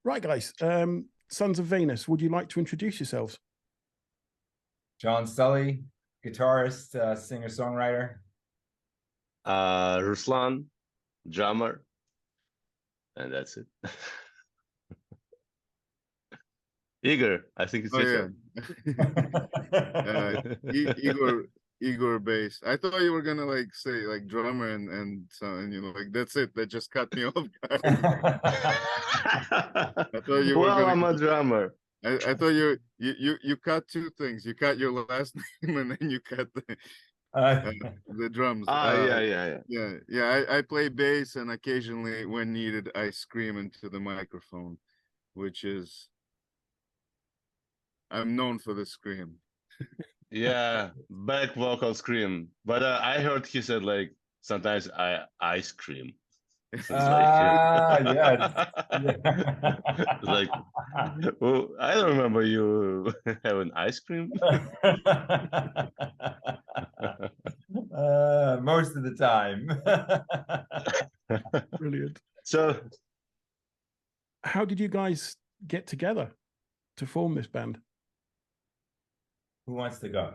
Right, guys. Sons of Venus, would you like to introduce yourselves? John Sully, guitarist, singer-songwriter. Ruslan, drummer, and that's it. Igor, I think it's Oh your yeah, turn. Igor bass. I thought you were gonna like say like drummer and so, and you know, like that's it. That just cut me off, guys. I thought you were Well, gonna. I'm a drummer. I thought you cut two things. You cut your last name and then you cut the drums. Yeah. I play bass, and occasionally when needed I scream into the microphone, which is I'm known for the scream. Yeah, back vocal scream. But I heard he said like sometimes I scream. It's Yeah. Like, well, I don't remember you having ice cream. Most of the time. Brilliant. So, how did you guys get together to form this band? Who wants to go?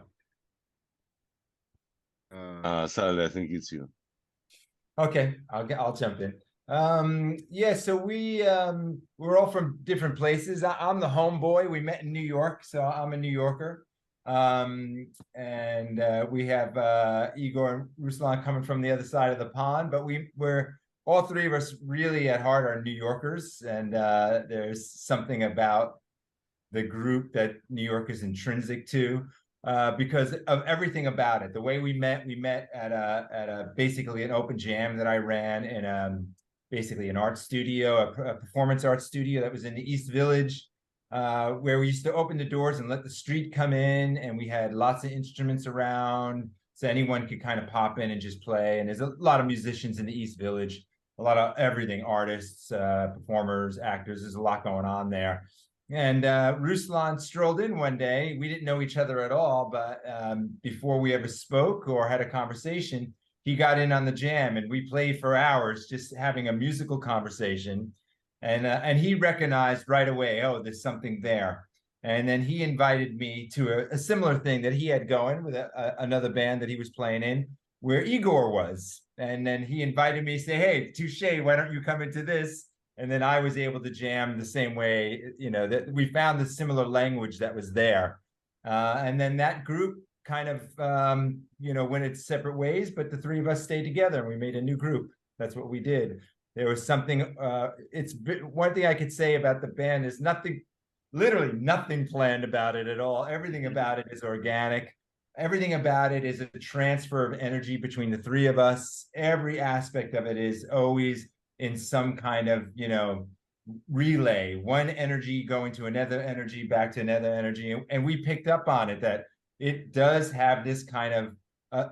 Sally, I think it's you. Okay, I'll jump in. Yeah, so we're all from different places. I'm the homeboy. We met in New York, so I'm a New Yorker. And we have Igor and Ruslan coming from the other side of the pond, but we're all three of us really at heart are New Yorkers, and there's something about the group that New York is intrinsic to. Because of everything about it. The way we met at a basically an open jam that I ran in basically an art studio, a performance art studio that was in the East Village, where we used to open the doors and let the street come in, and we had lots of instruments around, so anyone could kind of pop in and just play. And there's a lot of musicians in the East Village, a lot of everything, artists, performers, actors. There's a lot going on there. And Ruslan strolled in one day. We didn't know each other at all, but before we ever spoke or had a conversation, he got in on the jam, and we played for hours just having a musical conversation. And he recognized right away, oh, there's something there. And then he invited me to a similar thing that he had going with another band that he was playing in, where Igor was. And then he invited me to say, hey, touche, why don't you come into this? And then I was able to jam the same way, you know, that we found the similar language that was there. And then that group kind of, you know, went its separate ways, but the three of us stayed together and we made a new group. That's what we did. There was something, it's one thing I could say about the band is nothing, literally nothing planned about it at all. Everything about it is organic. Everything about it is a transfer of energy between the three of us. Every aspect of it is always in some kind of, you know, relay, one energy going to another energy, back to another energy. And we picked up on it, that it does have this kind of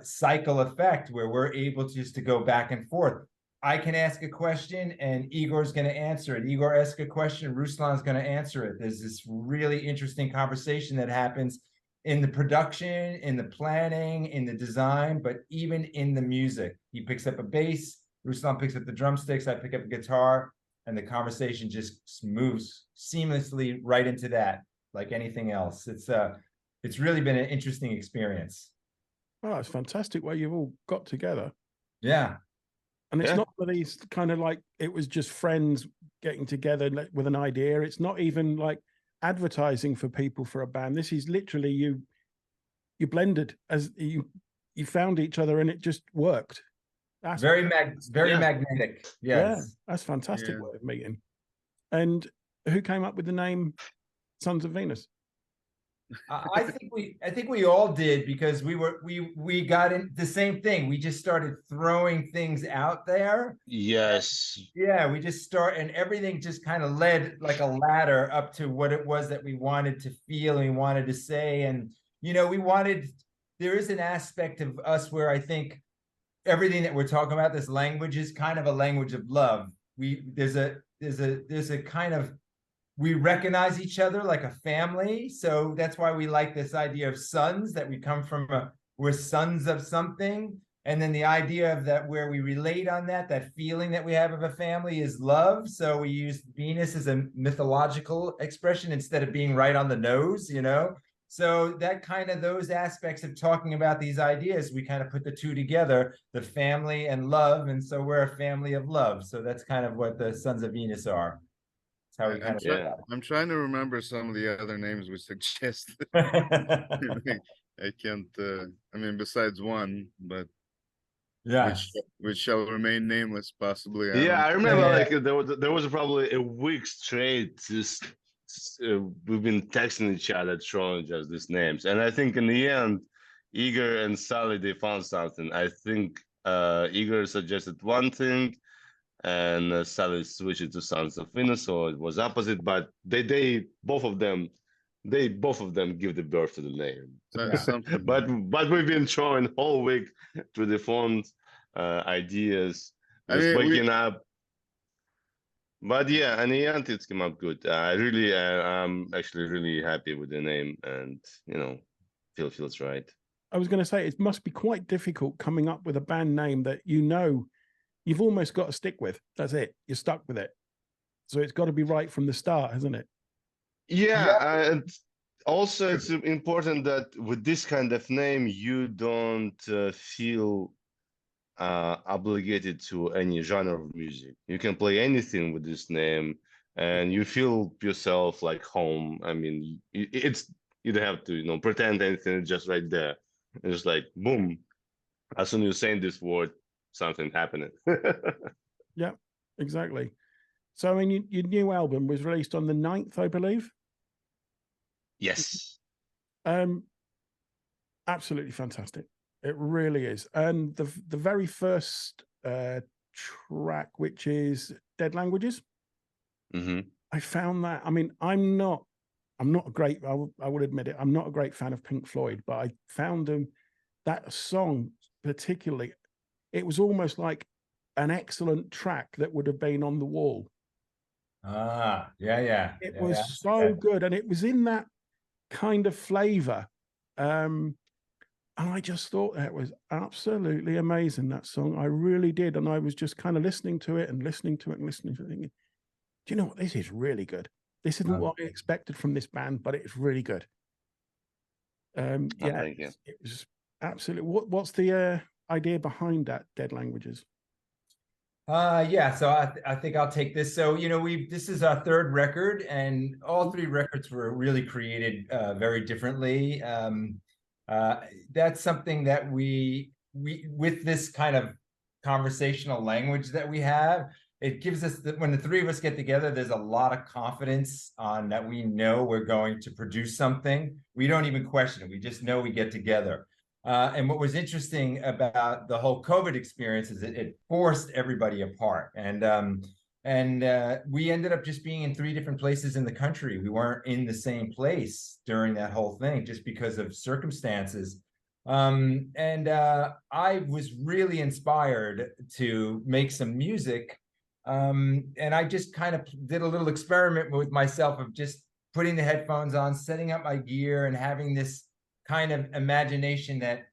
cycle effect where we're able just to go back and forth. I can ask a question and Igor's going to answer it. Igor asks a question, Ruslan's going to answer it. There's this really interesting conversation that happens in the production, in the planning, in the design, but even in the music. He picks up a bass, Ruslan picks up the drumsticks, I pick up a guitar, and the conversation just moves seamlessly right into that, like anything else. It's really been an interesting experience. Oh, it's fantastic way you've all got together. Yeah. And it's not one of these kind of like, it was just friends getting together with an idea. It's not even like advertising for people for a band. This is literally you blended as you found each other and it just worked. That's very magnetic. Yes. Yeah, that's fantastic way of meeting. And who came up with the name Sons of Venus? I think we all did, because we got in the same thing. We just started throwing things out there. Yes. Yeah, we just and everything just kind of led like a ladder up to what it was that we wanted to feel and we wanted to say. And, you know, there is an aspect of us where I think everything that we're talking about, this language is kind of a language of love. There's a kind of, we recognize each other like a family. So that's why we like this idea of sons, that we come from we're sons of something. And then the idea of that, where we relate on that feeling that we have of a family, is love. So we use Venus as a mythological expression instead of being right on the nose, you know? So that kind of, those aspects of talking about these ideas, we kind of put the two together, the family and love. And so we're a family of love. So that's kind of what the Sons of Venus are. That's how we kind Yeah. I'm trying to remember some of the other names we suggested. of. I can't, I mean, besides one, but Yeah. which shall remain nameless, possibly. Yeah, I remember Yeah. like there was probably a week straight. Just we've been texting each other, throwing just these names, and I think in the end, Igor and Sally, they found something. I think Igor suggested one thing, and Sally switched it to Sons of Venus, so it was opposite. But they both of them give the birth to the name. Something. but we've been throwing whole week to the phones, ideas, just I mean, waking up. But yeah, in the end, it came up good. I'm actually really happy with the name, and feels right. I was going to say, it must be quite difficult coming up with a band name that you've almost got to stick with. That's it. You're stuck with it. So it's got to be right from the start, hasn't it? Yeah, and also it's important that with this kind of name, you don't feel obligated to any genre of music. You can play anything with this name, and you feel yourself like home. I mean, you don't have to pretend anything. It's just right there. It's just like boom. As soon as you're saying this word, something happening. Yeah, exactly. So I mean, your new album was released on the 9th, I believe. Yes. Absolutely fantastic. It really is. And the very first track, which is Dead Languages, I found that, I mean, I'm not a great, I would admit it, I'm not a great fan of Pink Floyd, but I found that song particularly, it was almost like an excellent track that would have been on the wall. Yeah. It was so good, and it was in that kind of flavor. And I just thought that was absolutely amazing, that song. I really did. And I was just kind of listening to it, thinking, do you know what? This is really good. This isn't what I expected from this band, but it's really good. Yeah, thank you. It was absolutely. What's the idea behind that, Dead Languages? Yeah, so I think I'll take this. So, this is our third record, and all three records were really created very differently. That's something that we with this kind of conversational language that we have, it gives us when the three of us get together, there's a lot of confidence on that. We know we're going to produce something. We don't even question it. We just know we get together. And what was interesting about the whole COVID experience is it forced everybody apart. And we ended up just being in 3 different places in the country. We weren't in the same place during that whole thing just because of circumstances. I was really inspired to make some music. And I just kind of did a little experiment with myself of just putting the headphones on, setting up my gear, and having this kind of imagination that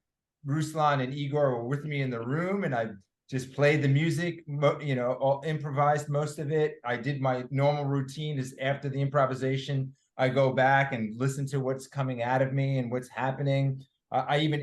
Ruslan and Igor were with me in the room, and I just played the music, all improvised most of it. I did my normal routine is after the improvisation, I go back and listen to what's coming out of me and what's happening. I even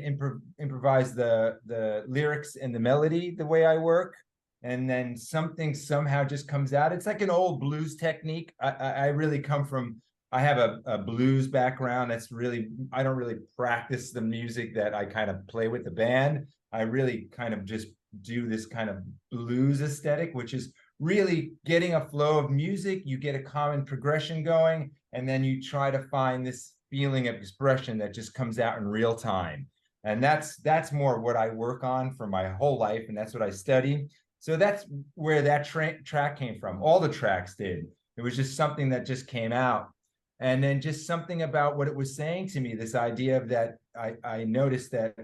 improvise the lyrics and the melody the way I work. And then something somehow just comes out. It's like an old blues technique. I really come from, I have a blues background. I don't really practice the music that I kind of play with the band. I really kind of just do this kind of blues aesthetic, which is really getting a flow of music. You get a common progression going, and then you try to find this feeling of expression that just comes out in real time. And that's more what I work on for my whole life, and that's what I study. So that's where that track came from. All the tracks did. It was just something that just came out. And then just something about what it was saying to me, this idea of that I noticed that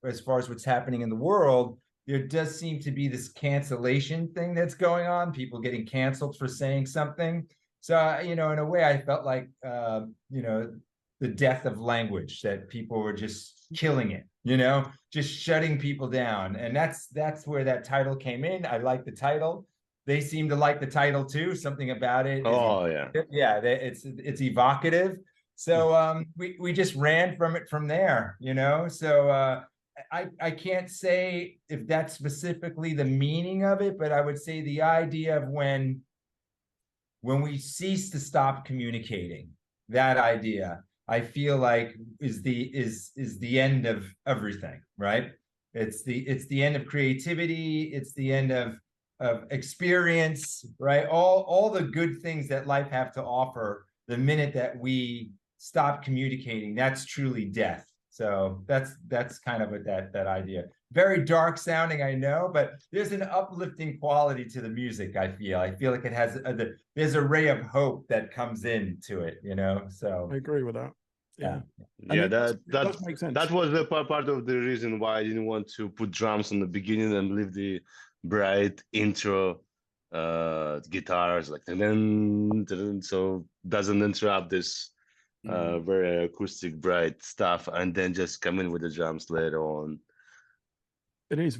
as far as what's happening in the world, there does seem to be this cancellation thing that's going on, people getting canceled for saying something. So, in a way, I felt like, the death of language, that people were just killing it. you know, just shutting people down. And that's where that title came in. I like the title. They seem to like the title too. Something about it. Oh yeah. Yeah, it's evocative. So we just ran from it from there, you know. So I can't say if that's specifically the meaning of it, but I would say the idea of when we cease to stop communicating, that idea, I feel like is the end of everything, right? It's the end of creativity. It's the end of experience, right? All the good things that life have to offer. The minute that we stop communicating, that's truly death. So that's kind of what that idea. Very dark sounding, I know, but there's an uplifting quality to the music. I feel like it has there's a ray of hope that comes into it, you know. So I agree with that. Yeah. Yeah, that does make sense. That was the part of the reason why I didn't want to put drums in the beginning and leave the bright intro guitars like then so doesn't interrupt this very acoustic bright stuff, and then just come in with the drums later on. It's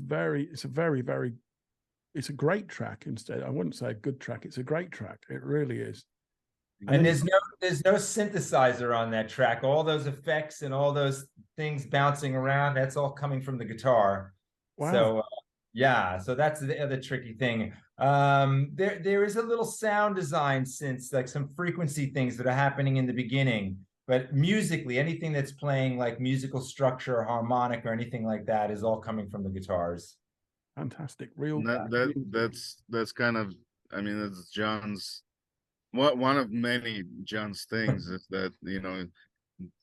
a great track. Instead, I wouldn't say a good track. It's a great track. It really is. And there's no synthesizer on that track. All those effects and all those things bouncing around, that's all coming from the guitar. Wow. So yeah, so that's the other tricky thing. There is a little sound design synths, like some frequency things that are happening in the beginning, but musically, anything that's playing like musical structure or harmonic or anything like that is all coming from the guitars. Fantastic. That's kind of, I mean, it's John's, one of many John's things is that, you know,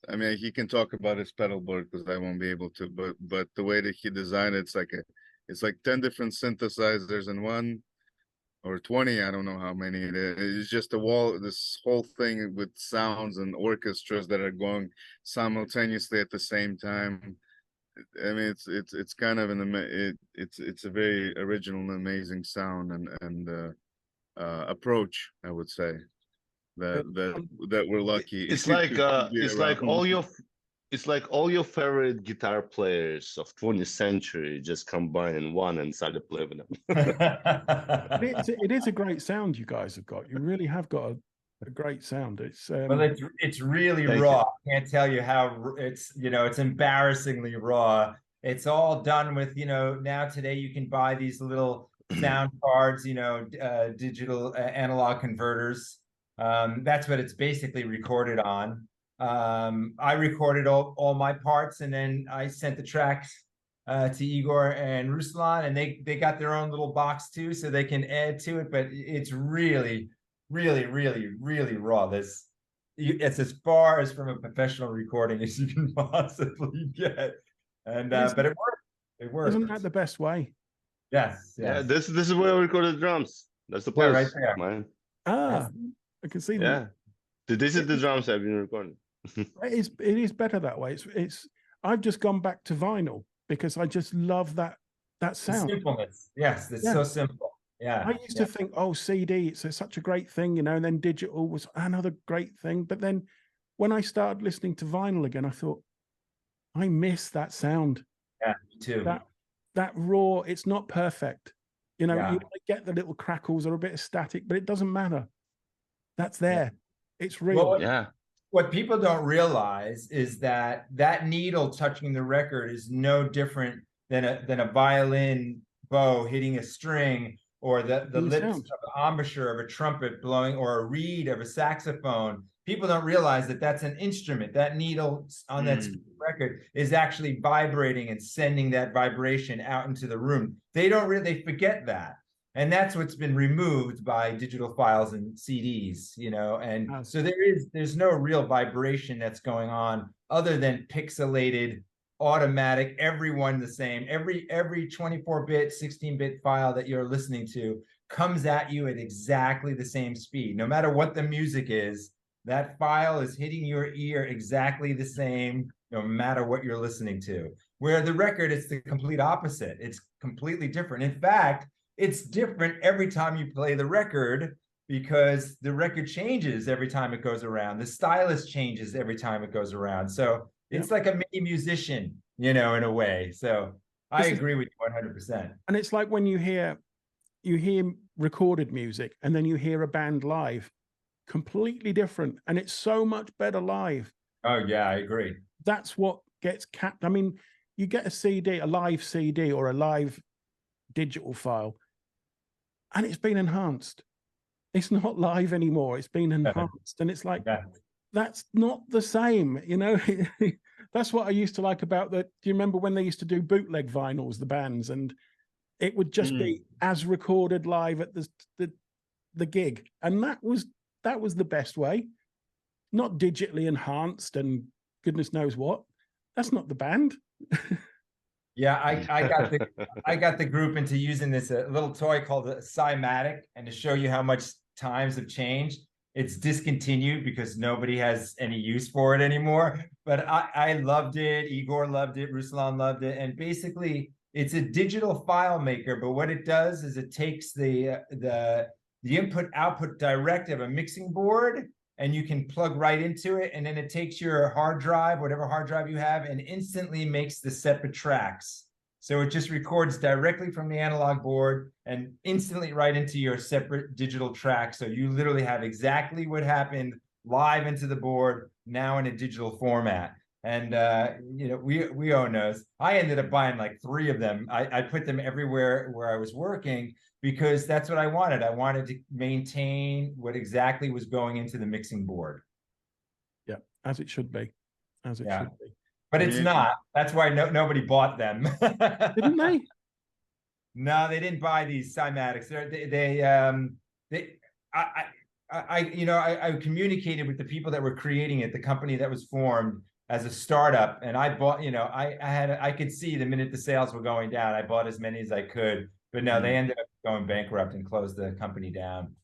I mean, he can talk about his pedal board because I won't be able to, but the way that he designed it, it's like 10 different synthesizers in one, or 20, I don't know how many it is. It's just this whole thing with sounds and orchestras that are going simultaneously at the same time. I mean, it's kind of it's a very original and amazing sound and approach, I would say, that we're lucky. It's like all your favorite guitar players of 20th century just combined in one and started playing with them. It is a great sound you guys have got. You really have got a great sound. Well, it's really raw. I can't tell you how it's, you know, it's embarrassingly raw. It's all done with, you know, now today you can buy these little sound cards, you know, digital analog converters. That's what it's basically recorded on. I recorded all my parts, and then I sent the tracks to Igor and Ruslan, and they got their own little box too, so they can add to it. But it's really, really, really, really raw. It's as far as from a professional recording as you can possibly get, and but it worked. It worked. Isn't that the best way? Yes. Yeah. This is where I recorded drums. That's the place, right there. Man. I can see that. Yeah. This is the drums I've been recording. It is better that way. It's I've just gone back to vinyl because I just love that sound. The simpleness. Yes, it's so simple. Yeah. I used to think, oh, CD, it's such a great thing, you know, and then digital was another great thing. But then when I started listening to vinyl again, I thought, I miss that sound. Yeah, me too. That raw, it's not perfect. You know, you get the little crackles or a bit of static, but it doesn't matter. That's there. It's real. Well, what people don't realize is that needle touching the record is no different than a violin bow hitting a string, or the lips of an embouchure of a trumpet blowing, or a reed of a saxophone. People don't realize that that's an instrument. That needle on that record is actually vibrating and sending that vibration out into the room. They forget that. And that's what's been removed by digital files and CDs, you know, and so there's no real vibration that's going on other than pixelated, automatic, everyone the same. Every 24-bit, 16-bit file that you're listening to comes at you at exactly the same speed. No matter what the music is, that file is hitting your ear exactly the same, no matter what you're listening to. Where the record, it's the complete opposite. It's completely different. In fact, it's different every time you play the record, because the record changes every time it goes around. The stylus changes every time it goes around. So it's like a mini musician, you know, in a way. So I This is- agree with you 100%. And it's like when you hear recorded music and then you hear a band live, completely different, and it's so much better live. Oh yeah, I agree. That's what gets capped. I mean, you get a CD, a live CD or a live digital file, and it's been enhanced. It's not live anymore. It's been enhanced. And it's like, Yeah. that's not the same, you know. That's what I used to like about the, do you remember when they used to do bootleg vinyls, the bands, and it would just be as recorded live at the gig, and that was the best way, not digitally enhanced and goodness knows what. That's not the band. Yeah, I got the group into using this little toy called a Cymatic, and to show you how much times have changed, it's discontinued because nobody has any use for it anymore. But I loved it. Igor loved it. Ruslan loved it. And basically, it's a digital file maker. But what it does is it takes the input-output direct of a mixing board, and you can plug right into it. And then it takes your hard drive, whatever hard drive you have, and instantly makes the separate tracks. So it just records directly from the analog board and instantly right into your separate digital track. So you literally have exactly what happened live into the board, now in a digital format. And you know, we own those. I ended up buying like 3 of them. I put them everywhere where I was working because that's what I wanted. I wanted to maintain what exactly was going into the mixing board. Yeah, as it should be. As it should be. But it's not. That's why nobody bought them. Didn't they? No, they didn't buy these Cymatics. I communicated with the people that were creating it, the company that was formed as a startup, and I bought. You know, I could see the minute the sales were going down, I bought as many as I could. But no, they ended up going bankrupt and closed the company down.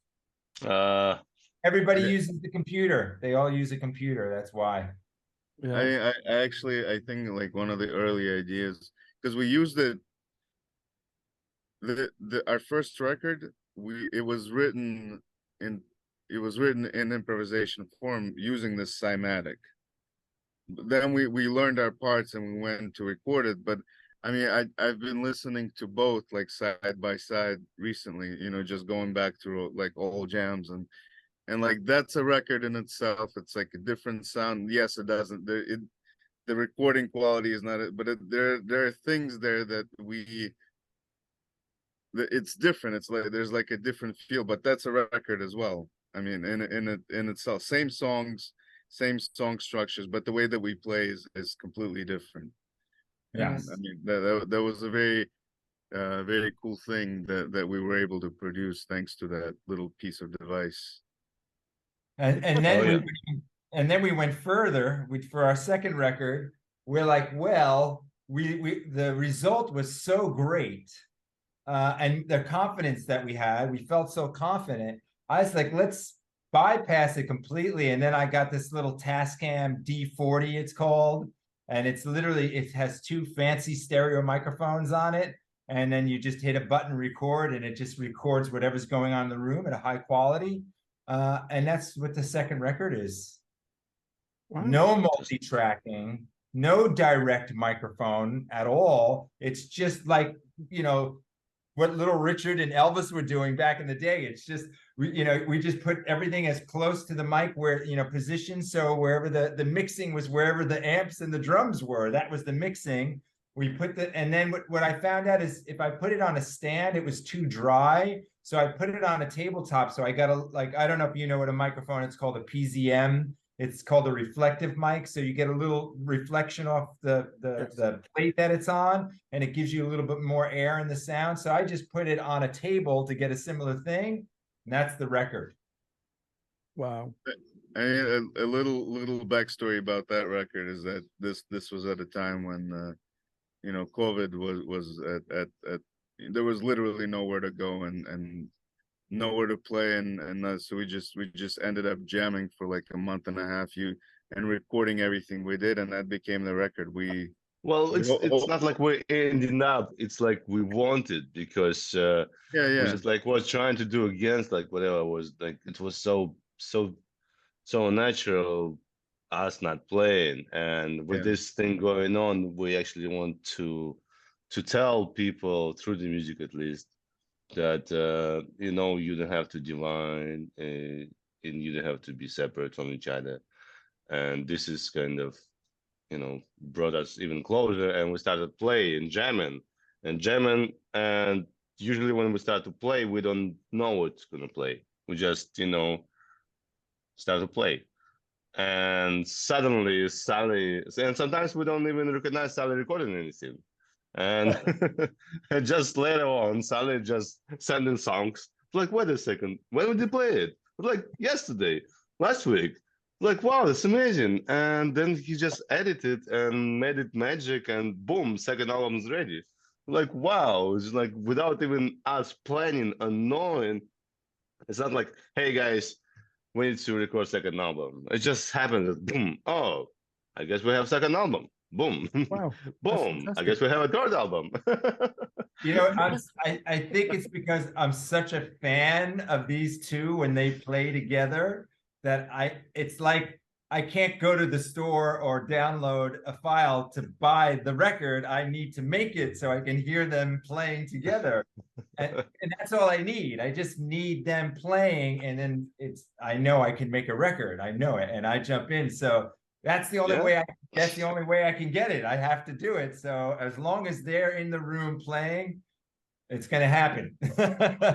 Everybody uses the computer. They all use a computer. That's why. Yeah. I actually, I think like one of the early ideas, because we used it, our first record, it was written in improvisation form using this cymatic. Then we learned our parts and we went to record it. But I mean, I've been listening to both like side by side recently, you know, just going back through like old jams, and like that's a record in itself. It's like a different sound. Yes, it doesn't. The recording quality is not it, but there are things there that it's different. It's like there's like a different feel, but that's a record as well. I mean, in itself, same songs, same song structures, but the way that we play is completely different. Yes. And I mean that was a very very cool thing that we were able to produce thanks to that little piece of device. And then we went further. For our second record, we're like, well, the result was so great, and the confidence that we had, we felt so confident. I was like, let's bypass it completely. And then I got this little Tascam D40, it's called, and it's literally, it has 2 fancy stereo microphones on it. And then you just hit a button, record, and it just records whatever's going on in the room at a high quality. And that's what the second record is. Wow. No multi-tracking, no direct microphone at all. It's just like, you know, what Little Richard and Elvis were doing back in the day. It's just, we just put everything as close to the mic where, you know, position. So wherever the mixing was, wherever the amps and the drums were, that was the mixing. We put and then what I found out is if I put it on a stand, it was too dry. So I put it on a tabletop. So I got I don't know if you know what a microphone, it's called a PZM. It's called a reflective mic. So you get a little reflection off the plate that it's on, and it gives you a little bit more air in the sound. So I just put it on a table to get a similar thing. And that's the record. Wow. And a little backstory about that record is that this was at a time when you know, COVID was at there was literally nowhere to go and nowhere to play, and so we just ended up jamming for like a month and a half, and recording everything we did, and that became the record. It's not like we're ending up. It's like we wanted, because we're just like was trying to do against like whatever was like. It was so natural us not playing. And with Yeah. this thing going on, we actually want to tell people through the music at least that you know, you don't have to divine and you don't have to be separate from each other. And this is kind of, you know, brought us even closer, and we started playing jamming and usually when we start to play we don't know what's gonna play. We just, you know, start to play, and suddenly Sally, and sometimes we don't even recognize Sally recording anything. And and just later on, Sally just sending songs. Like, wait a second, when did you play it? Like yesterday, last week. Like, wow, that's amazing. And then he just edited and made it magic, and boom, second album's ready. Like, wow, it's like without even us planning and knowing. It's not like, hey guys, we need to record second album. It just happened that boom, oh, I guess we have second album. Boom. Wow, that's Boom. I guess fantastic. we have a third album. You know, I think it's because I'm such a fan of these two when they play together that it's like I can't go to the store or download a file to buy the record. I need to make it so I can hear them playing together. And that's all I need. I just need them playing, and then I know I can make a record. I know it, and I jump in. So that's the only Yeah. way that's the only way I can get it. I have to do it. So as long as they're in the room playing, it's going to happen.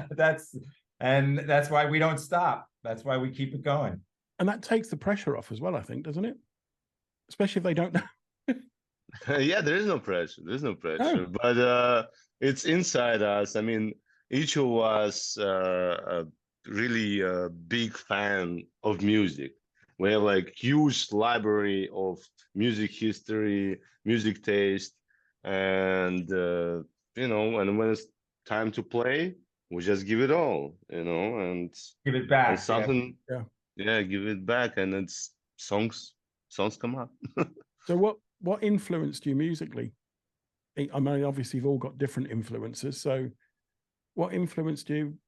That's why we don't stop. That's why we keep it going. And that takes the pressure off as well, I think, doesn't it? Especially if they don't know. Yeah, there is no pressure. There's no pressure. No. But it's inside us. I mean, each of us really a big fan of music. We have like huge library of music history, music taste, and you know, and when it's time to play, we just give it all, you know, Give it and back. something, Yeah. yeah, give it back, and it's songs come up. So what influenced you musically? I mean, obviously you've all got different influences. So what influenced you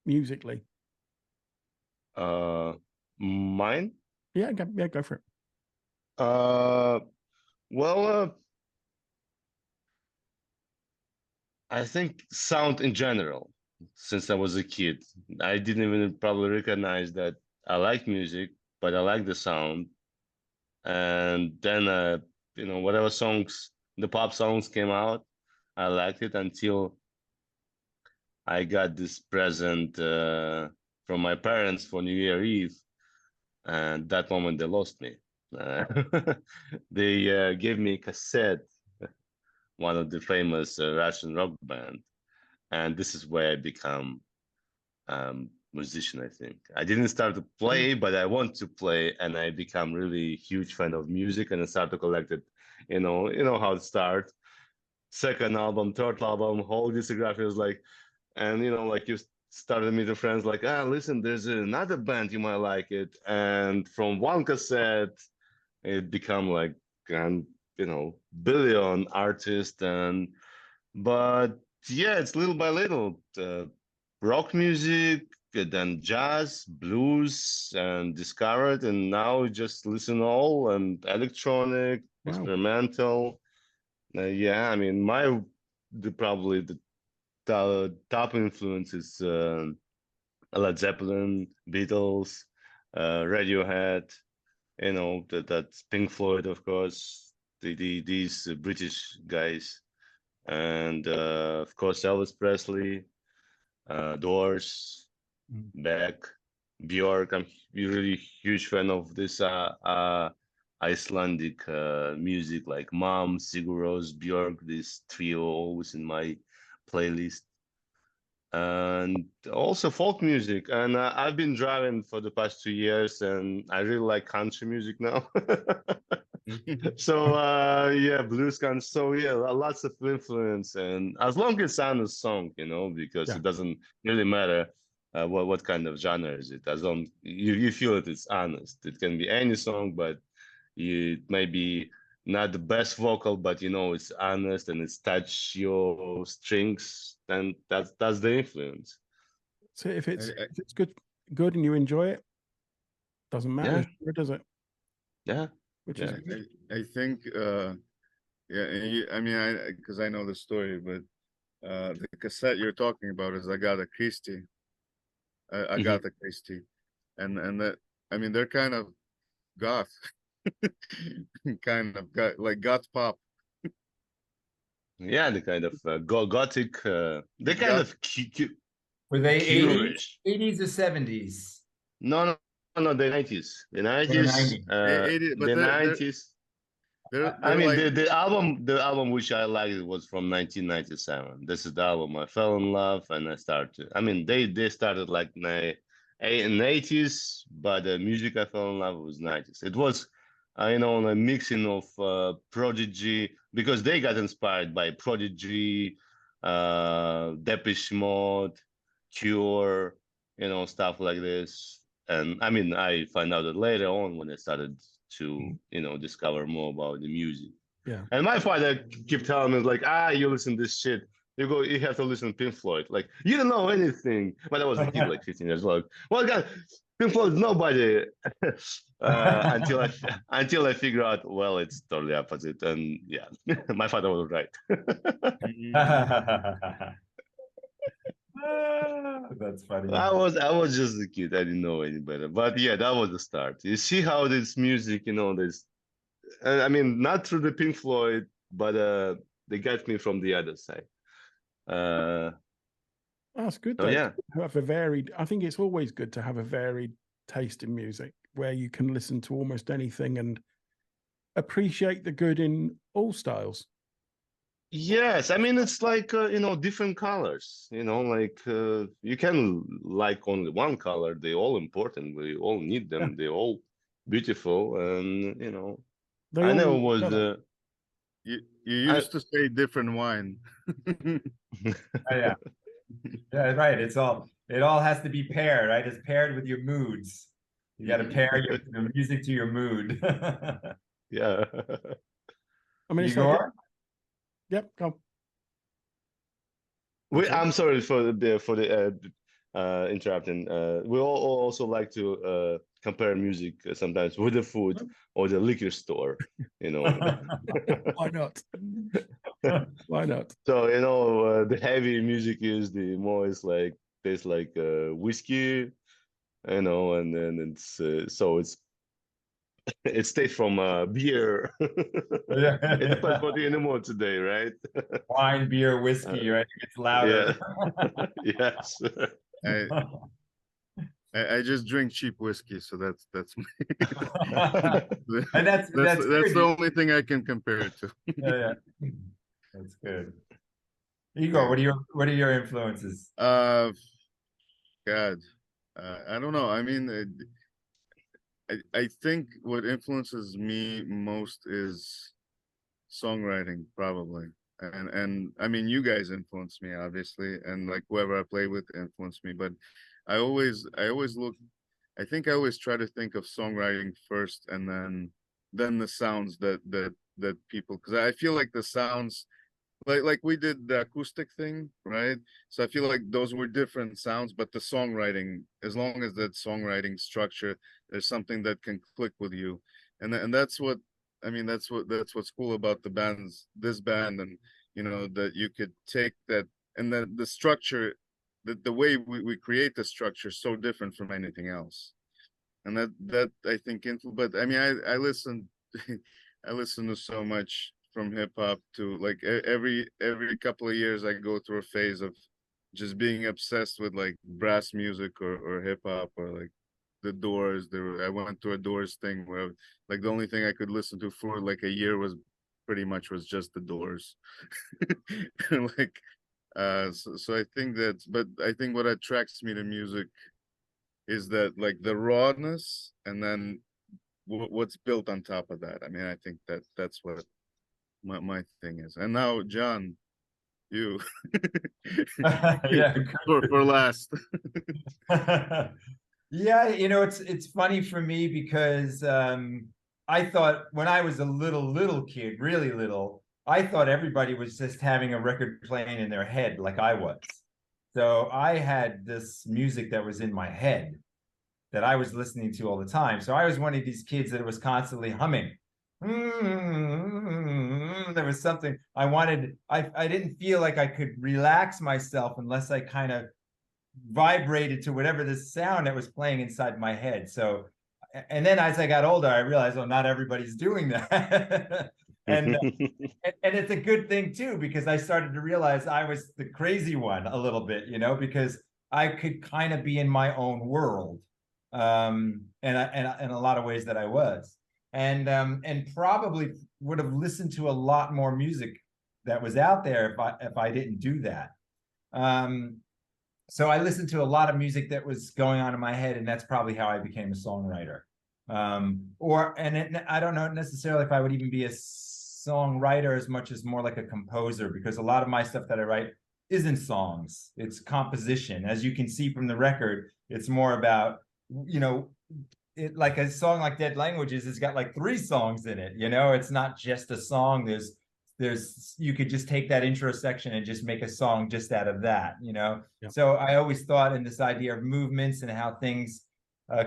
musically? Mine? Yeah, go for it. Uh, well, I think sound in general. Since I was a kid, I didn't even probably recognize that I like music, but I like the sound. And then, you know, whatever songs, the pop songs came out, I liked it until I got this present from my parents for New Year Eve, and that moment they lost me. Uh, they gave me a cassette, one of the famous Russian rock band, and this is where I become musician. I think I didn't start to play, but I want to play, and I become really huge fan of music, and I start to collect it. You know how it starts. Second album, third album, whole discography was like, and you know, like you started meeting friends like, ah, listen, there's another band you might like it, and from one cassette, it become like, you know, billion artists, and but yeah, it's little by little, rock music, then jazz, blues, and discovered, and now we just listen all and electronic, Wow. experimental. Yeah, I mean, probably the top influence is Led Zeppelin, Beatles, Radiohead. You know, that's Pink Floyd, of course. These British guys, and of course Elvis Presley, Doors, Mm. Beck, Bjork. I'm really huge fan of this Icelandic music, like Mom, Sigur Rós, Bjork. This trio always in my playlist, and also folk music. And I've been driving for the past 2 years, and I really like country music now. So yeah, blues country. So yeah, lots of influence, and as long as it's honest song, you know, because Yeah. it doesn't really matter what kind of genre is it. As long you feel it, it's honest. It can be any song, but it may be not the best vocal, but you know it's honest and it's touch your strings, and that's the influence. So if it's good and you enjoy it, doesn't matter, Yeah, does it? Yeah. which Yeah. is good. I think yeah, I mean, because I know the story, but the cassette you're talking about is Agatha Christie. Agatha Christie, and that, I mean, they're kind of goth, kind of got like goth pop. Yeah, the kind of gothic, they kind Goth. of cute, Were they 80s, curious. 80s or 70s? No, no, no, the 90s. The Or the 90s, 90s? 80, but the 90s. I they're mean, like, the album which I liked was from 1997. This is the album I fell in love, and I started. I mean, they started like in the 80s, but the music I fell in love was 90s. It was, you know, a mixing of Prodigy, because they got inspired by Prodigy, Depeche Mode, Cure, you know, stuff like this. And I mean, I find out that later on when I started to, you know, discover more about the music. Yeah. And my father kept telling me like, you listen to this shit. You have to listen to Pink Floyd. Like, you don't know anything. But I was a kid, like 15 years old. Well, God, Pink Floyd, nobody. Until I figure out, well, it's totally opposite. And yeah, my father was right. That's funny. I was just a kid. I didn't know any better. But yeah, that was the start. You see how this music, you know, this. I mean, not through the Pink Floyd, but they got me from the other side. That's good Oh though. yeah, To have a varied. I think it's always good to have a varied taste in music where you can listen to almost anything and appreciate the good in all styles. yes. I mean, it's like you know, different colors. You know, like you can like only one color. They all important. We all need Yeah. them. They're all beautiful, and you know, They I all never need was. each other. you I used to say different wine. Oh, yeah. Yeah, right. It all has to be paired, right? It's paired with your moods. You got to pair your music to your mood. yeah. I mean, it's like, Igor? yep, go. That's it. I'm sorry for the interrupting. We all also like to compare music sometimes with the food or the liquor store. You know. Why not? Why not? So you know, the heavy music is the more it's like tastes like whiskey, you know, and then it's so it's taste from beer. Yeah, It depends yeah. what you're in the mood today, right? Wine, beer, whiskey, right? It gets Yeah. louder. Yes. I, I just drink cheap whiskey, so that's And that's that's good. the only thing I can compare it to. Yeah, yeah. That's good. Igor, what are your influences? God, I don't know. I mean, I think what influences me most is songwriting, probably. And I mean, you guys influence me, obviously, and like whoever I play with influenced me. But I always look. I think I always try to think of songwriting first, and then the sounds that people, because I feel like the sounds, like we did the acoustic thing, right? So I feel like those were different sounds, but the songwriting, as long as that songwriting structure, there's something that can click with you, and that's what I mean. That's what's cool about this band, and you know that you could take that, and the structure, the way we create the structure is so different from anything else, and that I think but I mean I listen I listen to so much from hip hop to like every couple of years I go through a phase of just being obsessed with like brass music or hip hop or like the Doors. I went to a Doors thing where like the only thing I could listen to for like a year was just the Doors. Like so I think but I think what attracts me to music is that like the rawness and then what's built on top of that. I mean, I think that's what my thing is. And now, John, you Yeah. for last. Yeah, you know, it's funny for me because I thought when I was a little kid, really little, I thought everybody was just having a record playing in their head like I was. So I had this music that was in my head that I was listening to all the time. So I was one of these kids that was constantly humming. There was something I wanted. I didn't feel like I could relax myself unless I kind of vibrated to whatever the sound that was playing inside my head. So, and then as I got older, I realized, oh, not everybody's doing that. and it's a good thing too, because I started to realize I was the crazy one a little bit, you know, because I could kind of be in my own world, and in a lot of ways that I was, and probably would have listened to a lot more music that was out there if I didn't do that. So I listened to a lot of music that was going on in my head, and that's probably how I became a songwriter. I don't know necessarily if I would even be a songwriter as much as more like a composer, because a lot of my stuff that I write isn't songs, it's composition. As you can see from the record, it's more about, you know, it, like a song like Dead Languages, it's got like 3 songs in it, you know, it's not just a song. There's you could just take that intro section and just make a song just out of that, you know. Yeah. So I always thought in this idea of movements and how things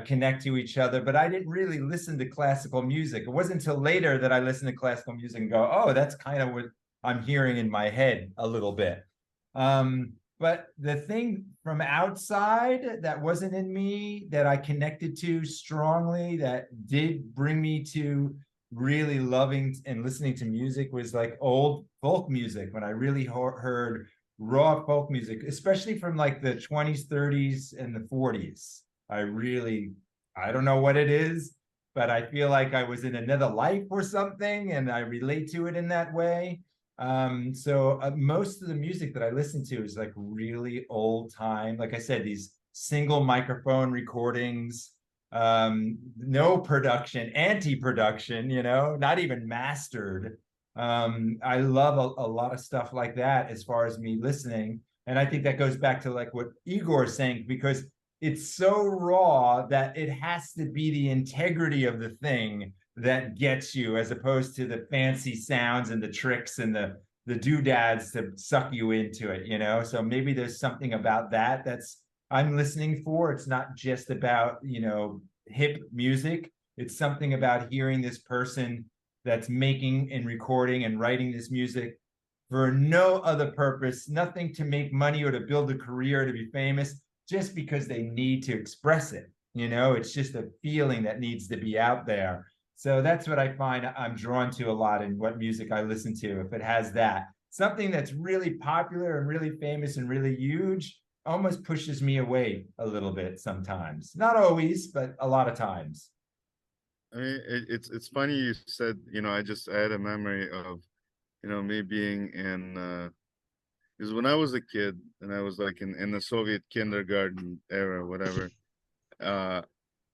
connect to each other, but I didn't really listen to classical music. It wasn't until later that I listened to classical music and go, oh, that's kind of what I'm hearing in my head a little bit. But the thing from outside that wasn't in me, that I connected to strongly, that did bring me to really loving and listening to music, was like old folk music. When I really heard raw folk music, especially from like the 20s, 30s, and the 40s. I don't know what it is, but I feel like I was in another life or something, and I relate to it in that way. So most of the music that I listen to is like really old time. Like I said, these single microphone recordings, no production, anti-production, you know, not even mastered. I love a lot of stuff like that as far as me listening. And I think that goes back to like what Igor is saying, because it's so raw that it has to be the integrity of the thing that gets you, as opposed to the fancy sounds and the tricks and the doodads to suck you into it, you know? So maybe there's something about that that's I'm listening for. It's not just about, you know, hip music. It's something about hearing this person that's making and recording and writing this music for no other purpose, nothing to make money or to build a career, to be famous, just because they need to express it. You know, it's just a feeling that needs to be out there. So that's what I find I'm drawn to a lot in what music I listen to. If it has that, something that's really popular and really famous and really huge, almost pushes me away a little bit sometimes. Not always, but a lot of times. I mean, it's funny you said, you know, I had a memory of, you know, me being in, because when I was a kid and I was like in the Soviet kindergarten era, whatever, I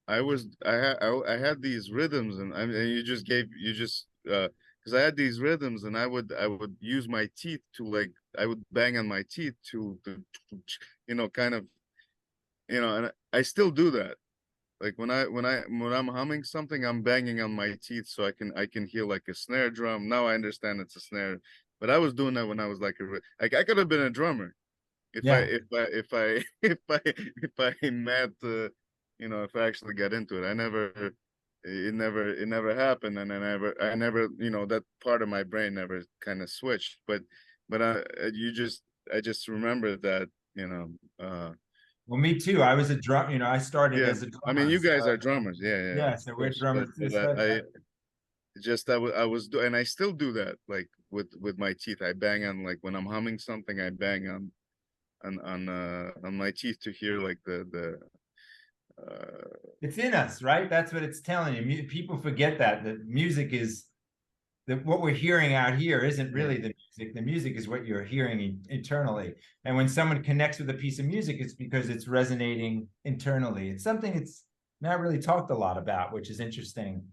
had these rhythms, and I mean, because I had these rhythms, and I would use my teeth to, like, I would bang on my teeth to you know, kind of, you know, and I still do that. Like when I'm humming something, I'm banging on my teeth so I can hear like a snare drum. Now I understand it's a snare, but I was doing that when I was like I could have been a drummer if I met you know, if I actually got into it. It never happened, and I never, you know, that part of my brain never kind of switched. But I just remember that, you know. Well, me too. I was a drum, you know, I started as a drummer. I mean, you guys are drummers. Yeah, so we're drummers too. I was and I still do that, like with my teeth. I bang on, like when I'm humming something, I bang on my teeth to hear like the it's in us, right? That's what it's telling you. People forget that music is what we're hearing out here isn't really the music. The music is what you're hearing internally. And when someone connects with a piece of music, it's because it's resonating internally. It's something it's not really talked a lot about, which is interesting.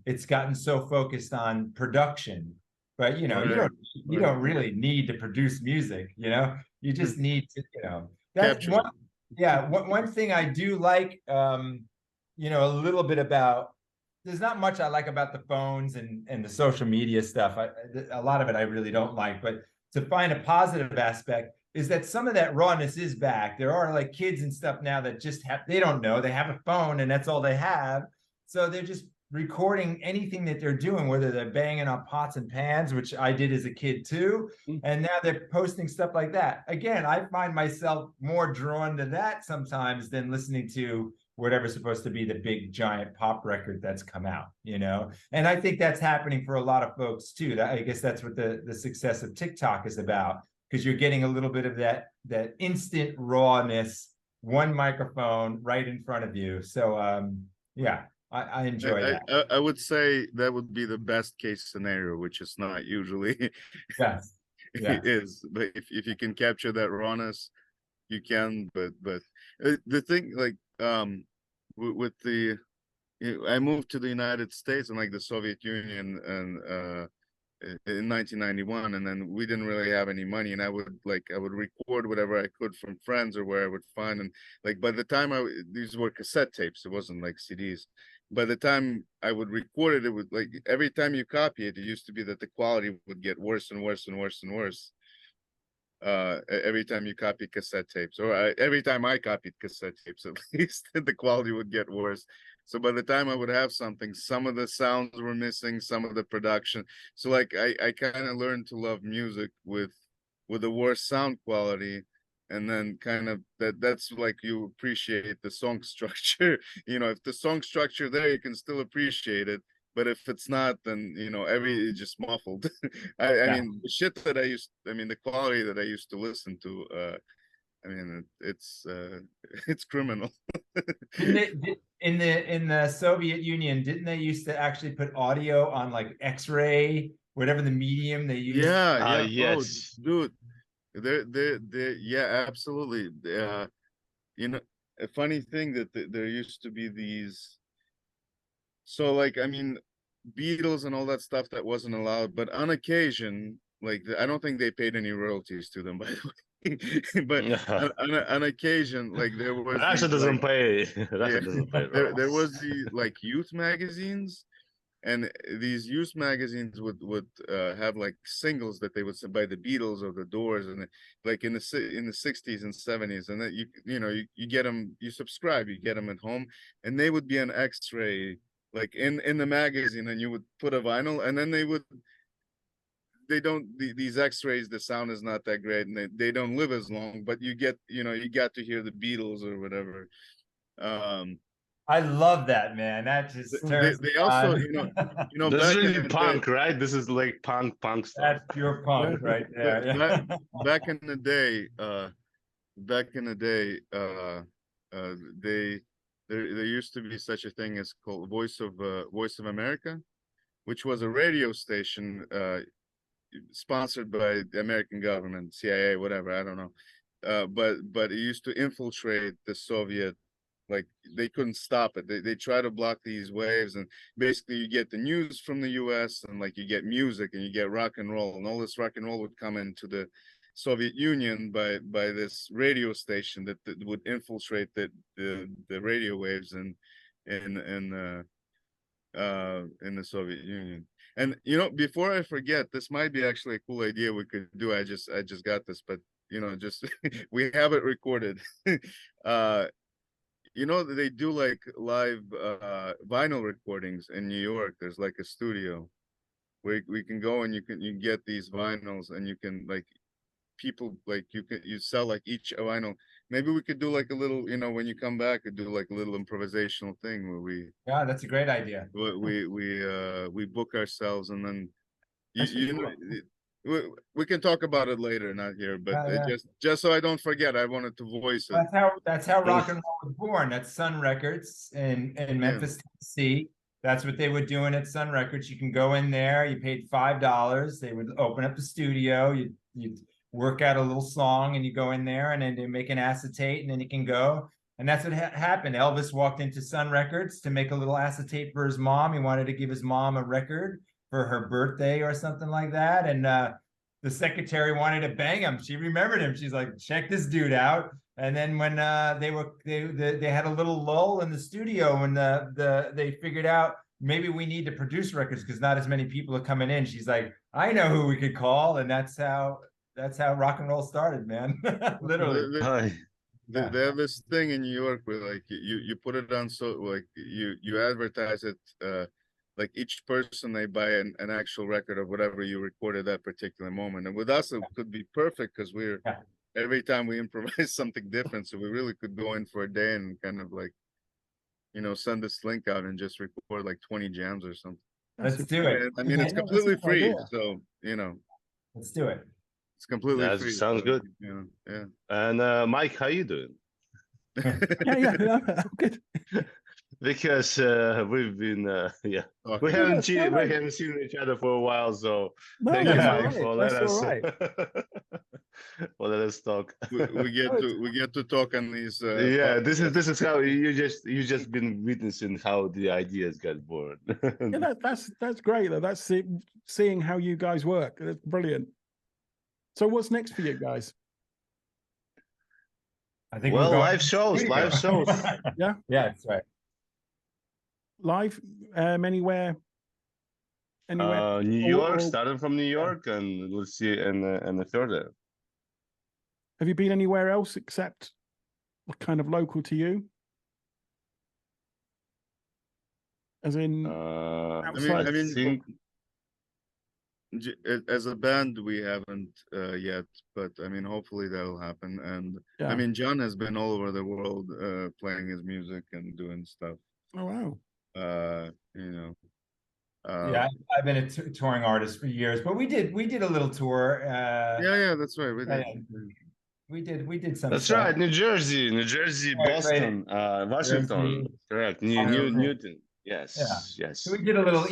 It's gotten so focused on production, but you know, you don't really need to produce music. You know, you just need to, you know, that's one. Yeah, one thing I do like, you know, a little bit about. There's not much I like about the phones and the social media stuff. A lot of it I really don't like, but to find a positive aspect, is that some of that rawness is back. There are like kids and stuff now that just they don't know, they have a phone and that's all they have. So they're just recording anything that they're doing, whether they're banging on pots and pans, which I did as a kid too. And now they're posting stuff like that. Again, I find myself more drawn to that sometimes than listening to whatever's supposed to be the big giant pop record that's come out, you know? And I think that's happening for a lot of folks too. I guess that's what the success of TikTok is about, because you're getting a little bit of that instant rawness, one microphone right in front of you. So yeah, I enjoy that. I would say that would be the best case scenario, which is not usually. Yes. Yeah. Is, but if you can capture that rawness, you can. But the thing, like, with the, I moved to the United States and like the Soviet Union and in 1991, and then we didn't really have any money, and I would record whatever I could from friends or where I would find, and like by the time these were cassette tapes, it wasn't like CDs. By the time I would record it, it would, like, every time you copy it, it used to be that the quality would get worse and worse and worse and worse. Every time you copy cassette tapes, or every time I copied cassette tapes, at least the quality would get worse. So by the time I would have something, some of the sounds were missing, some of the production. So like I kind of learned to love music with the worst sound quality, and then kind of that's like you appreciate the song structure. You know, if the song structure there, you can still appreciate it. But if it's not, then, you know, it's just muffled. I mean, the shit that the quality that I used to listen to, I mean, it's criminal. In the Soviet Union, didn't they used to actually put audio on like X-ray, whatever the medium they used? Yeah. Yes. Oh, dude, yeah, absolutely. You know, a funny thing that there used to be these. So, like, I mean, Beatles and all that stuff that wasn't allowed, but on occasion, like, I don't think they paid any royalties to them, by the way. But on occasion, like, there was Russia doesn't pay. yeah, doesn't pay. there was the like youth magazines, and these youth magazines would have like singles that they would send by the Beatles or the Doors, and like in the 60s and 70s, and that you know you get them, you subscribe, you get them at home, and they would be an X-ray like in the magazine, and you would put a vinyl, and then these X-rays, the sound is not that great, and they don't live as long, but you got to hear the Beatles or whatever. I love that, man. That just turns they also, you know, this is really punk, day, right? This is like punk stuff. That's pure punk right there. Yeah. Back in the day, there used to be such a thing as called Voice of America, which was a radio station sponsored by the American government, CIA, whatever, I don't know. But it used to infiltrate the Soviet, like they couldn't stop it. They try to block these waves, and basically you get the news from the US, and like you get music and you get rock and roll, and all this rock and roll would come into the Soviet Union by this radio station that would infiltrate the radio waves in the Soviet Union. And you know, before I forget, this might be actually a cool idea we could do. I just got this, but you know, just we have it recorded. You know, they do like live vinyl recordings in New York. There's like a studio where we can go, and you can get these vinyls, and you can, like, people, like, you sell like each vinyl. Maybe we could do like a little, you know, when you come back, do like a little improvisational thing where yeah, that's a great idea. We book ourselves, and then you know, we can talk about it later, not here, but just so I don't forget, I wanted to voice it. That's how rock and roll was born. That's Sun Records in Memphis, Tennessee. That's what they were doing at Sun Records. You can go in there, you paid $5. They would open up the studio, you work out a little song, and you go in there, and then they make an acetate, and then you can go. And that's what happened. Elvis walked into Sun Records to make a little acetate for his mom. He wanted to give his mom a record for her birthday or something like that. And the secretary wanted to bang him. She remembered him. She's like, check this dude out. And then when they had a little lull in the studio, and they figured out maybe we need to produce records because not as many people are coming in. She's like, I know who we could call. And that's how that's how rock and roll started, man. Literally. Hi. They have this thing in New York where like you put it on, so like you advertise it, like each person they buy an actual record of whatever you recorded that particular moment. And with us it could be perfect because we're every time we improvise something different, so we really could go in for a day and kind of like, you know, send this link out and just record like 20 jams or something. Let's do it. I mean, it's completely free, so you know, let's do it. it's completely That free. sounds good. You know, yeah. And Mike, how you doing? Yeah, I'm good. Because we've been we Okay. haven't that's all we right. haven't seen each other for a while, so No, thank you, that's all Mike, right. for That's let us all right. for let us talk. we get to talk on these. Yeah, podcasts. this is how you just been witnessing how the ideas got born. Yeah, that's great though. That's seeing how you guys work. That's brilliant. So what's next for you guys? I think Well, we're going live shows. yeah, that's right. Live anywhere? New York, Or starting from New York, and let's see, and further. have you been anywhere else except kind of local to you? As in, I outside? think as a band we haven't yet, but I mean hopefully that'll happen. And yeah. I mean John has been all over the world playing his music and doing stuff. Oh wow. You know. Yeah, I've been a touring artist for years, but we did a little tour. Yeah, that's right. We did some. that's stuff. right. New Jersey, Yeah, Boston, Washington, correct. Newton. Yes, yes. So we did a little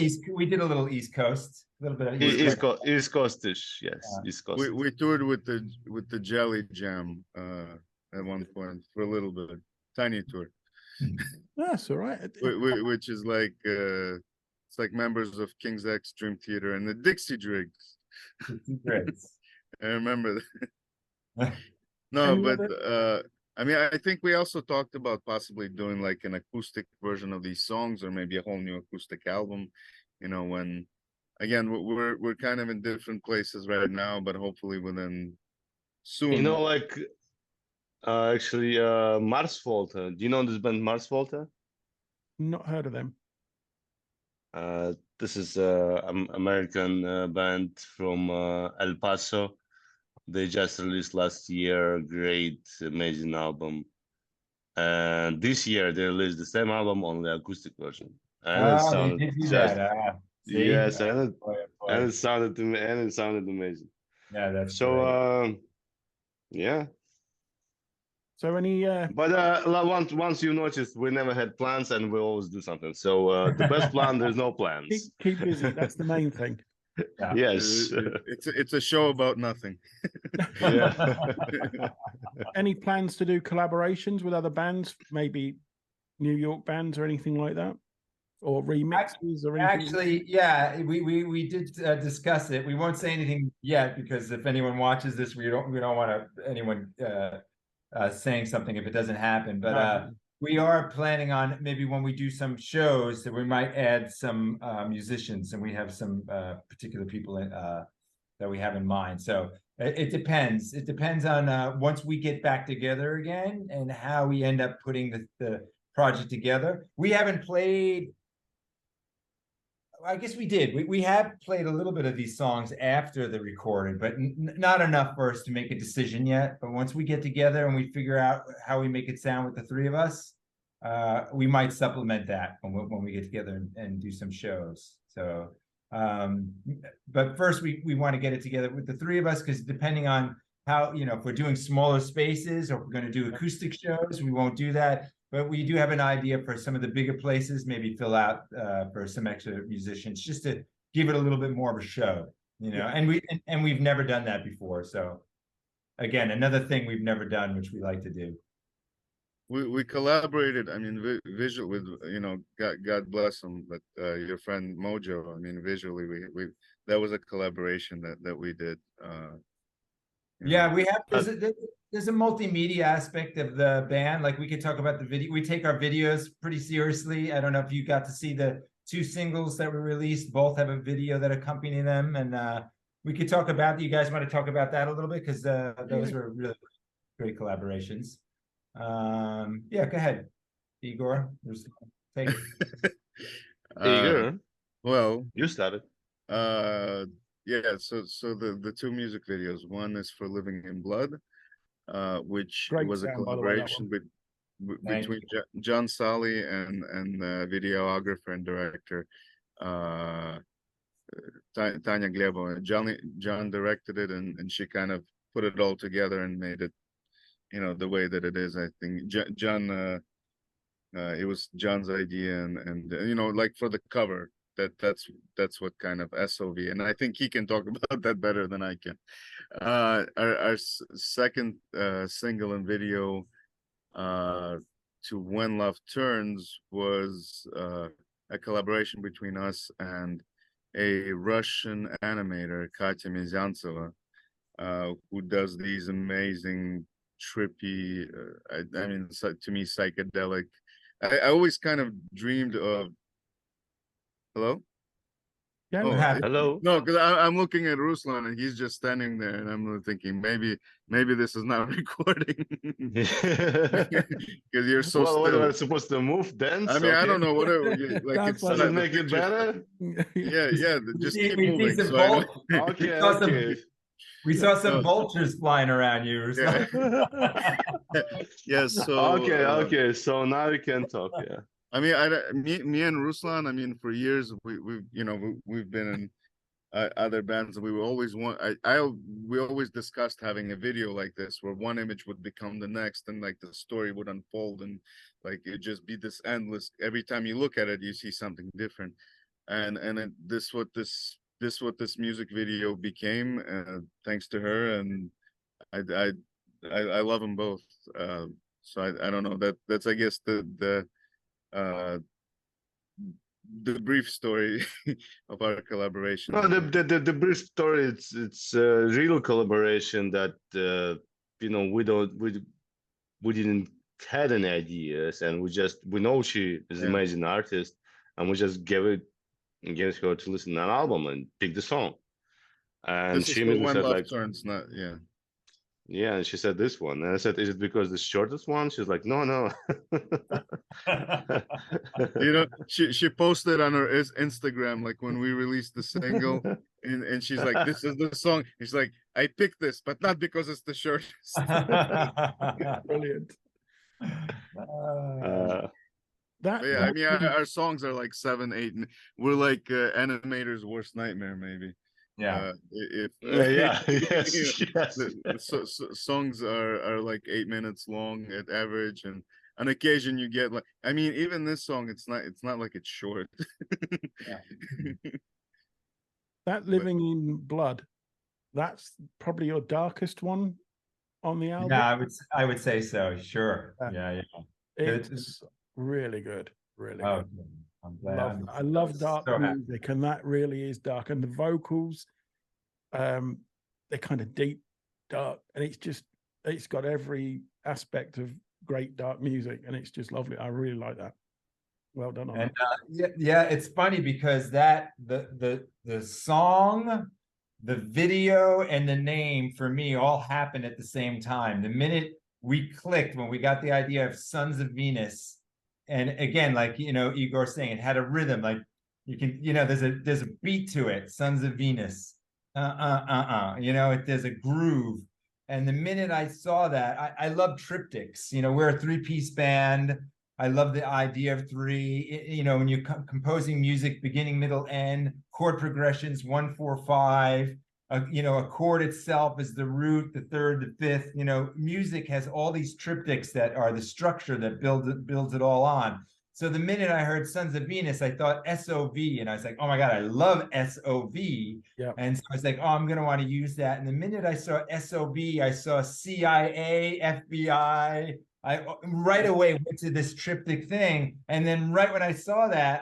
East Coast, a little bit of East Coastish, yes, East Coast. We toured with the Jelly Jam at one point for a little bit, tiny tour. That's all right. Which is like it's like members of King's X Dream Theater and the Dixie Dregs. I remember that. No, but I mean, I think we also talked about possibly doing like an acoustic version of these songs, or maybe a whole new acoustic album. You know, when again we're kind of in different places right now, but hopefully within soon. You know, like actually, Mars Volta. Do you know this band Mars Volta? Not heard of them. This is American band from El Paso. They just released last year, great, amazing album. And this year they released the same album, only acoustic version. And it sounded just yes, and it sounded amazing. Yeah, that's so. Yeah. So any but once you noticed, we never had plans and we always do something. So the best plan, there's no plans. Keep busy. That's the main thing. Yeah. Yes. It's a show about nothing. Yeah. Any plans to do collaborations with other bands, maybe New York bands or anything like that, or remixes or anything? Actually, yeah, we did discuss it. We won't say anything yet because if anyone watches this, we don't want anyone saying something if it doesn't happen. But we are planning on maybe when we do some shows that we might add some musicians, and we have some particular people that we have in mind. So it depends. It depends on once we get back together again and how we end up putting the project together. We haven't played. I guess we did. We have played a little bit of these songs after the recording, but not enough for us to make a decision yet. But once we get together and we figure out how we make it sound with the three of us, we might supplement that when we get together and do some shows. So, but first we want to get it together with the three of us, because depending on how, if we're doing smaller spaces or if we're going to do acoustic shows, we won't do that. But we do have an idea for some of the bigger places, maybe fill out for some extra musicians, just to give it a little bit more of a show, And we've never done that before. So again, another thing we've never done, which we like to do. We collaborated. I mean, visual with God bless him, but your friend Mojo. I mean, visually, we that was a collaboration that we did. Yeah, we have. There's a multimedia aspect of the band. Like we could talk about the video. We take our videos pretty seriously. I don't know if you got to see the 2 singles that were released. Both have a video that accompany them, and we could talk about. You guys want to talk about that a little bit, because those were really great collaborations. Yeah, go ahead, Igor. Take it. Igor, Well, you started. Yeah, so the two music videos, one is for Living in Blood, which Great was a sound, by the way, that collaboration Thank between John Sally and videographer and director Tanya Glebova. John directed it, and she kind of put it all together and made it, you know, the way that it is. I think John, it was John's idea, and you know, like for the cover, that's what kind of SOV, and I think he can talk about that better than I can. Our second single and video to When Love Turns was a collaboration between us and a Russian animator, Katya Mizyantseva, who does these amazing, trippy, I mean, to me, psychedelic. I always kind of dreamed of. Hello? Yeah, Oh, Hello. no, because I'm looking at Ruslan and he's just standing there, and I'm thinking maybe this is not recording because you're so Well, what still. am I supposed to move, dance? I mean, I Okay. don't know what like That's it's Does like it make it better? Yeah, just keep We see moving. some So I know. Okay, saw some- okay. We saw some No. vultures flying around you. Or Yeah. something. Yeah, so Okay. So now you can talk. Yeah. I mean, me and Ruslan, I mean, for years we've you know we've been in other bands. We were always we always discussed having a video like this where one image would become the next, and like the story would unfold, and like it just be this endless. Every time you look at it, you see something different, and this what this music video became, thanks to her, and I love them both. So I don't know, that's I guess uh the brief story of our collaboration. No, the brief story. It's a real collaboration that you know we didn't had any ideas, and we know she is an amazing artist, and we just gave her to listen to an album and pick the song. And This is she for immediately When said Love like, Turns, not yeah, and she said this one, and I said, is it because the shortest one? She's like, no. You know, she posted on her Instagram like when we released the single, and she's like, this is the song. She's like, I picked this, but not because it's the shortest. brilliant. That Yeah, I mean, our songs are like 7, 8, and we're like animator's worst nightmare, maybe. Yeah. If yeah, yes, you know, yes. so songs are like 8 minutes long at average, and on occasion you get like, I mean, even this song, it's not like it's short. That Living in Blood, that's probably your darkest one on the album. Yeah, I would say so. Sure. Yeah. It's really good. Really good. I'm glad. I love dark so music, and that really is dark. And the vocals, they're kind of deep, dark, and it's got every aspect of great dark music, and it's just lovely. I really like that. Well done on that. Yeah, it's funny because the song, the video, and the name for me all happened at the same time. The minute we clicked, when we got the idea of Sons of Venus, and again, like, you know, Igor saying, it had a rhythm, like you can, you know, there's a beat to it. Sons of Venus, you know, there's a groove. And the minute I saw that, I love triptychs. You know, we're a 3-piece band. I love the idea of 3. You know, when you're composing music, beginning, middle, end, chord progressions, 1, 4, 5. You know, a chord itself is the root, the third, the fifth. You know, music has all these triptychs that are the structure that builds it all on. So the minute I heard Sons of Venus, I thought SOV, and I was like, oh my God, I love SOV. Yeah. And so I was like, oh, I'm going to want to use that. And the minute I saw SOV, I saw CIA, FBI. I right away went to this triptych thing. And then right when I saw that,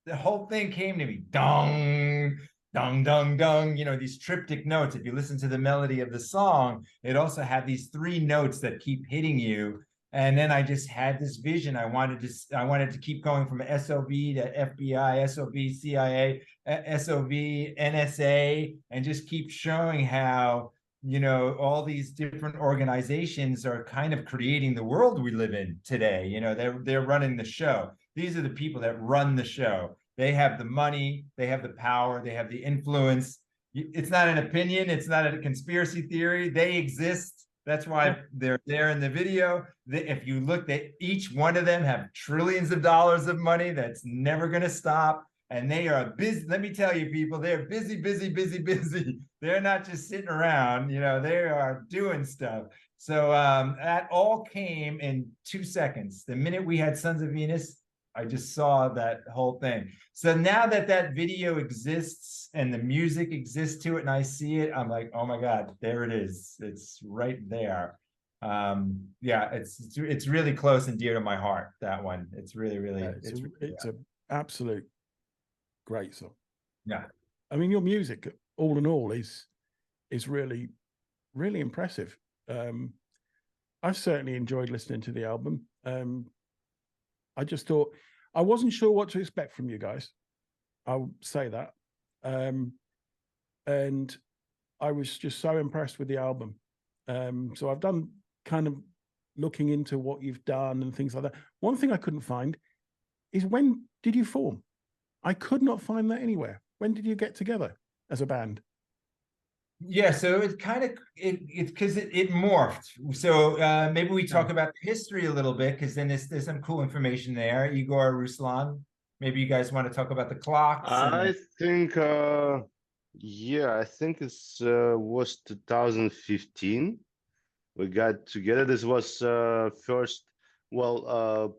the whole thing came to me. Dong, dong, dong, dong. You know, these triptych notes. If you listen to the melody of the song, it also had these 3 notes that keep hitting you. And then I just had this vision. I wanted to keep going from SOV to FBI, SOV, CIA, SOV, NSA, and just keep showing how, you know, all these different organizations are kind of creating the world we live in today. You know, they're running the show. These are the people that run the show. They have the money, they have the power, they have the influence. It's not an opinion, it's not a conspiracy theory. They exist. That's why they're there in the video. If you look at each one of them have trillions of dollars of money that's never going to stop. And they are busy. Let me tell you, people, they're busy, busy, busy, busy. They're not just sitting around, you know, they are doing stuff. So that all came in 2 seconds. The minute we had Sons of Venus, I just saw that whole thing. So now that that video exists and the music exists to it and I see it, I'm like, oh my God, there it is. It's right there. Yeah, it's really close and dear to my heart, that one. It's really, really, it's an absolute great song. Yeah. I mean, your music, all in all, is really, really impressive. I've certainly enjoyed listening to the album. I just thought, I wasn't sure what to expect from you guys. I'll say that. And I was just so impressed with the album. So I've done kind of looking into what you've done and things like that. One thing I couldn't find is, when did you form? I could not find that anywhere. When did you get together as a band? Yeah, so it kind of because it morphed. So maybe we talk about the history a little bit, because then there's some cool information there. Igor, Ruslan, maybe you guys want to talk about the clocks. I think, yeah, I think it was 2015. We got together. This was first, well,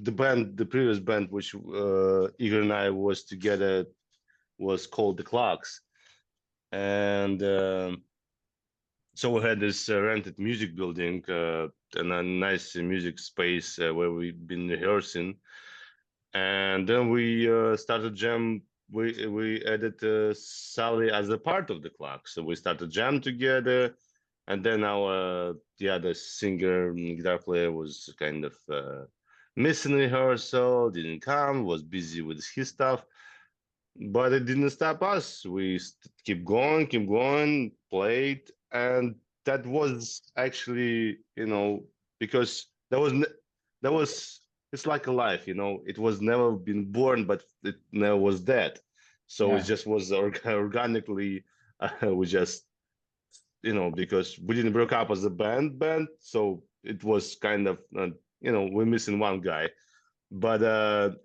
the previous band, which Igor and I was together, was called The Clocks. And so we had this rented music building and a nice music space where we've been rehearsing. And then we started jam. We added Sally as a part of The Clocks. So we started jam together. And then our the other singer, guitar player, was kind of missing rehearsal, didn't come, was busy with his stuff. But it didn't stop us. We keep going, played, and that was actually, you know, because that was it's like a life, you know. It was never been born, but it never was dead. So it just was organically. We just, you know, because we didn't break up as a band, so it was kind of, you know, we're missing one guy. But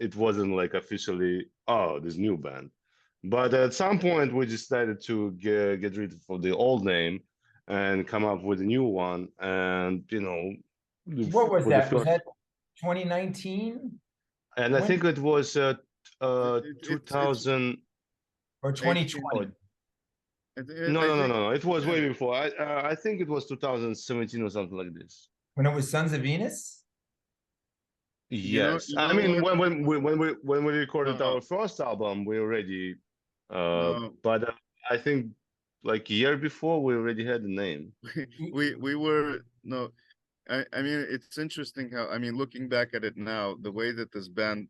it wasn't like officially, oh, this new band. But at some point we decided to get rid of the old name and come up with a new one. And, you know, what was that? Was first, that 2019? and I think it was 2000 or 2020? No. It was way before. I think it was 2017 or something like this. When it was Sons of Venus? Yes, I mean, when we recorded our first album, we already, but I think like a year before we already had the name. we were no, I mean, it's interesting how, I mean, looking back at it now, the way that this band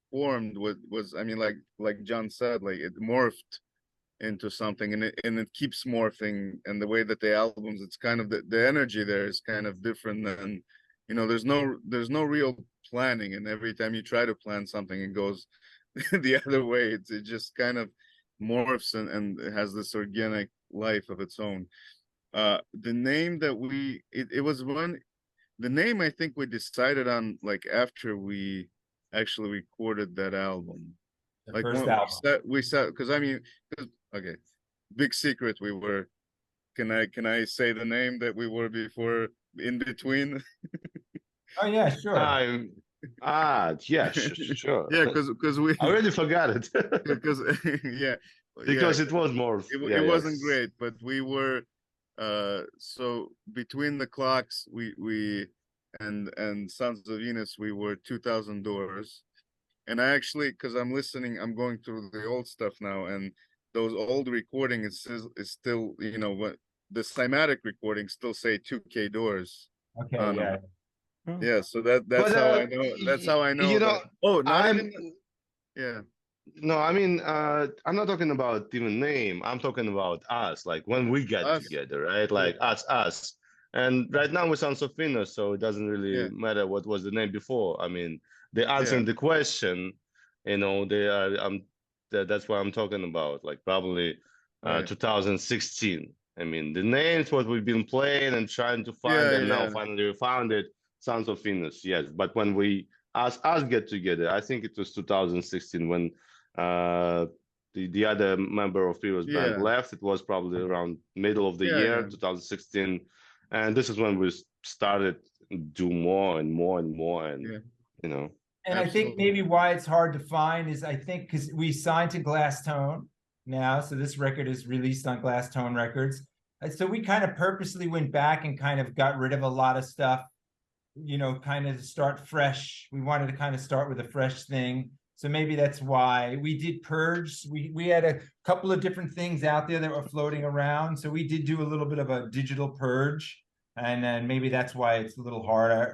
formed was I mean, like John said, like it morphed into something, and it keeps morphing. And the way that the albums, it's kind of the energy there is kind of different than, you know, there's no real planning, and every time you try to plan something, it goes the other way. It just kind of morphs and it has this organic life of its own. The name that it was the name I think we decided on like after we actually recorded that album. The Like first album. we said, because I mean, okay, big secret, we were, can I say the name that we were before, in between? Oh yeah, sure. Yeah, sure. Yeah, because we I already forgot it. because yeah, because it was more. It wasn't great, but we were so between the clocks, we and Sons of Venus, we were 2000 Doors. And I actually, because I'm I'm going through the old stuff now, and those old recordings is still, you know, what the Cymatic recordings still say 2K Doors. Okay, yeah. Oh. Yeah, so that's But how I know. That's how I know you know, that. Oh, not I'm even. Yeah. no, I mean, I'm not talking about even name. I'm talking about us, like when we get Us. together, right? Yeah. Like us. And right now we sound so famous, so it doesn't really Yeah. matter what was the name before. I mean, they Yeah. answering the question, you know, they are, that's what I'm talking about, like probably Right. 2016. I mean, the names, what we've been playing and trying to find, Yeah. and now Yeah. finally we found it, sounds so famous, yes. But when we, us get together, I think it was 2016 when uh, the other member of previous band Yeah. left. It was probably around middle of the Yeah. year, Yeah. 2016, and this is when we started do more and more and more, and Yeah. you know. And I think Absolutely. maybe why it's hard to find is I think because we signed to Glass Tone now, so this record is released on Glass Tone Records. So we kind of purposely went back and kind of got rid of a lot of stuff, you know, kind of start fresh. We wanted to kind of start with a fresh thing. So maybe that's why we did purge. We had a couple of different things out there that were floating around. So we did do a little bit of a digital purge. And then maybe that's why it's a little harder.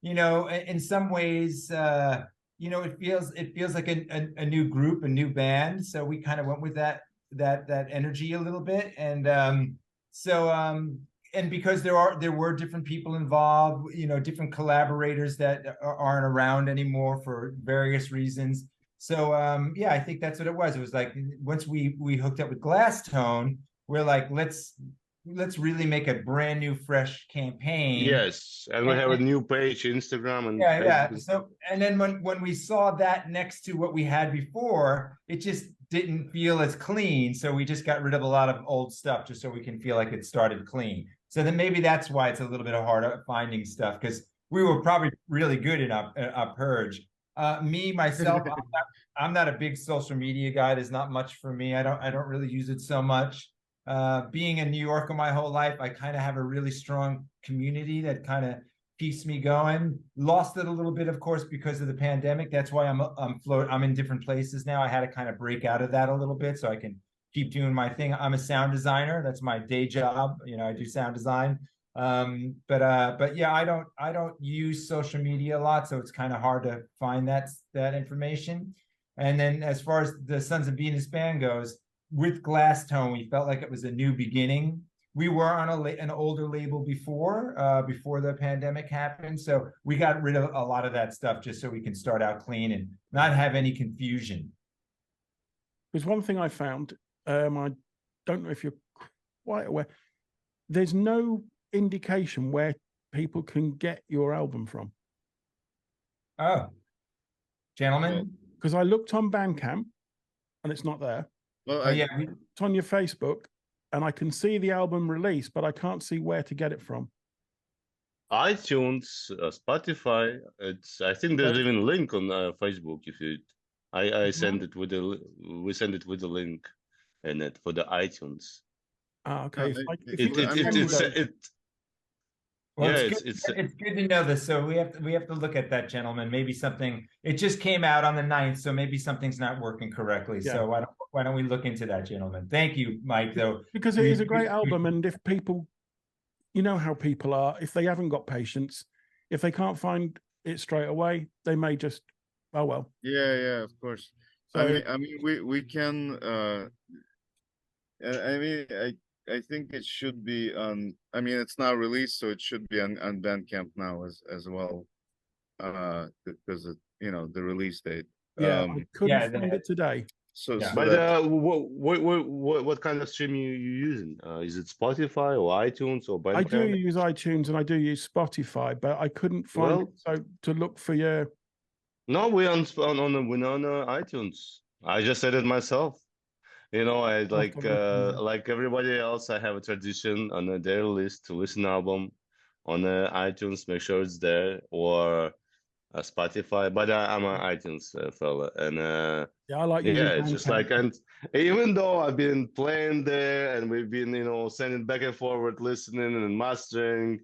You know, in some ways, you know, it feels like a new group, a new band. So we kind of went with that energy a little bit. And and because there were different people involved, you know, different collaborators that aren't around anymore for various reasons. So yeah, I think that's what it was. It was like once we hooked up with Glass Tone, we're like, let's really make a brand new, fresh campaign. Yes, and we have a new page, Instagram and Yeah, Facebook yeah. and stuff. So, and then when we saw that next to what we had before, it just didn't feel as clean. So we just got rid of a lot of old stuff just so we can feel like it started clean. So then maybe that's why it's a little bit harder finding stuff because we were probably really good in a purge. Me myself, I'm not a big social media guy. There's not much for me. I don't really use it so much. Being in New Yorker my whole life, I kind of have a really strong community that kind of keeps me going. Lost it a little bit, of course, because of the pandemic. That's why I'm in different places now. I had to kind of break out of that a little bit so I can keep doing my thing. I'm a sound designer. That's my day job. You know, I do sound design. But yeah, I don't use social media a lot, so it's kind of hard to find that information. And then as far as the Sons of Venus band goes, with Glass Tone, we felt like it was a new beginning. We were on an older label before the pandemic happened, so we got rid of a lot of that stuff just so we can start out clean and not have any confusion. There's one thing I found. I don't know if you're quite aware. There's no indication where people can get your album from. Oh, gentlemen. Because I looked on Bandcamp and it's not there. Well, Yeah, it's on your Facebook and I can see the album release, but I can't see where to get it from. iTunes, Spotify. I think there's even a link on Facebook. If you, I send it with we send it with the link in it for the iTunes. Okay. Well, yeah, it's good to know this. So we have to look at that, gentleman. Maybe something, it just came out on the 9th, so maybe something's not working correctly. Yeah. So why don't we look into that, gentlemen? Thank you, Mike, though. Because it is a great album, and if people, you know how people are, if they haven't got patience, if they can't find it straight away, they may just, oh well. Yeah, of course. So, I mean we can I think it should be on, I mean, it's not released, so it should be on Bandcamp now as well. Because of, you know, the release date. Yeah, I couldn't find it today. So what kind of stream you using? Is it Spotify or iTunes or Bandcamp? I do use iTunes and I do use Spotify, but I couldn't find it, so to look for your. No, we're on iTunes. I just said it myself. You know, I like everybody else, I have a tradition on their list to listen album on iTunes, make sure it's there, or Spotify. But I'm an iTunes fella, and yeah, I like it's just like, and even though I've been playing there and we've been, you know, sending back and forward, listening and mastering,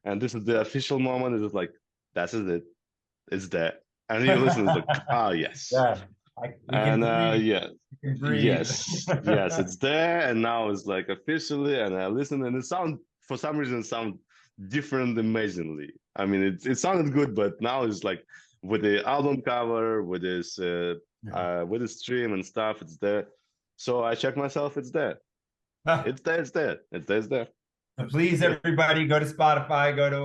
and this is the official moment. It's just like that's it, it's there, and you listen, it's like, oh yes. Yeah. Yes, it's there, and now it's like officially, and I listen, and it sound for some reason sound different amazingly. I mean, it sounded good, but now it's like with the album cover, with this with the stream and stuff, it's there. So I check myself, it's there. It's there, it's there. It's there. Please, everybody, go to Spotify, go to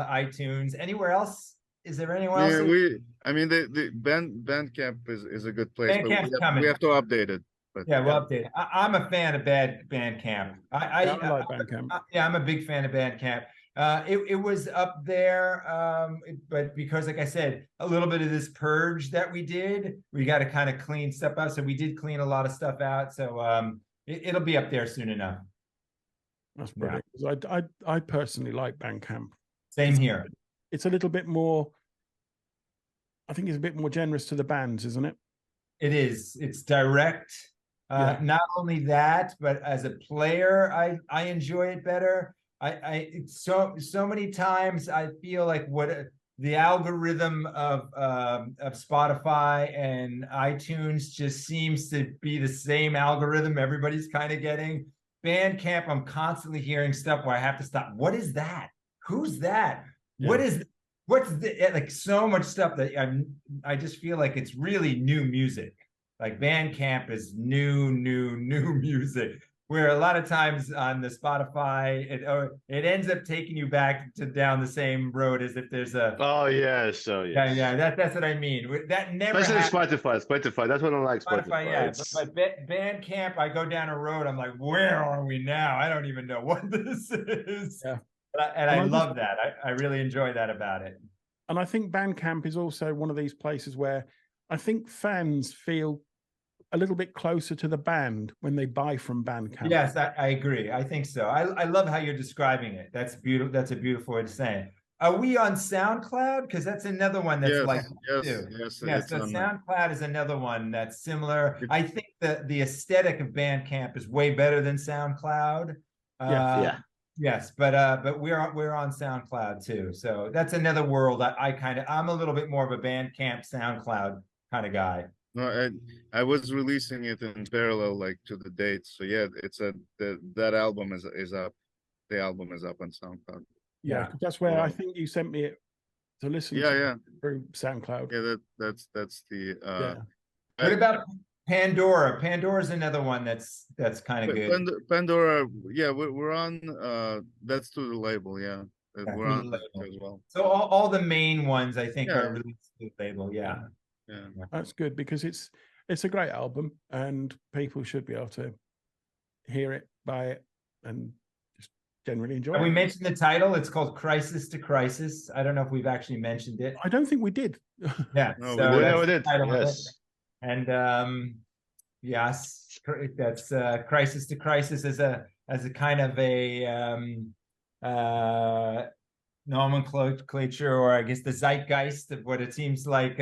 iTunes. Anywhere else? Is there anywhere else? Yeah, I mean, the Bandcamp is a good place, Bandcamp's but coming. we have to update it. But yeah, we'll update it. I'm a fan of Bandcamp. I like Bandcamp. Yeah, I'm a big fan of Bandcamp. It was up there, but because, like I said, a little bit of this purge that we did, we got to kind of clean stuff out. So we did clean a lot of stuff out. So it'll be up there soon enough. That's brilliant. Yeah. I personally like Bandcamp. Same here. It's a little bit more. I think it's a bit more generous to the bands, isn't it? It is. It's direct. Yeah. Not only that, but as a player, I enjoy it better. So many times I feel like what the algorithm of Spotify and iTunes just seems to be the same algorithm everybody's kind of getting. Bandcamp, I'm constantly hearing stuff where I have to stop. What is that? Who's that? Yeah. What's like so much stuff that I just feel like it's really new music. Like Bandcamp is new music. Where a lot of times on the Spotify, it ends up taking you back to down the same road as if there's a. Oh yes, yeah. That's what I mean. That never. Especially Spotify. That's what I like. Spotify. Yeah. But Bandcamp, I go down a road. I'm like, where are we now? I don't even know what this is. Yeah. And I love that. I really enjoy that about it. And I think Bandcamp is also one of these places where I think fans feel a little bit closer to the band when they buy from Bandcamp. Yes, I agree. I think so. I love how you're describing it. That's beautiful. That's a beautiful way to say it. Are we on SoundCloud? Because that's another one that's yes. So SoundCloud is another one that's similar. I think the aesthetic of Bandcamp is way better than SoundCloud. Yes, but we're on SoundCloud too. So that's another world. I'm a little bit more of a Bandcamp SoundCloud kind of guy. No, I was releasing it in parallel, like to the dates. So yeah, that album is up. The album is up on SoundCloud. Yeah, that's where I think you sent me it to listen to through SoundCloud. Yeah, that's the. What about Pandora? Pandora is another one that's kind of good. Pandora, yeah, we're on. That's to the label, yeah. We're on that as well. So all the main ones I think are released to the label, yeah. That's good because it's a great album and people should be able to hear it, buy it, and just generally enjoy it. We mentioned the title. It's called Crisis to Crisis. I don't know if we've actually mentioned it. I don't think we did. Yeah, no, we did. Yes. And yes, that's Crisis to Crisis as a kind of a nomenclature, or I guess the zeitgeist of what it seems like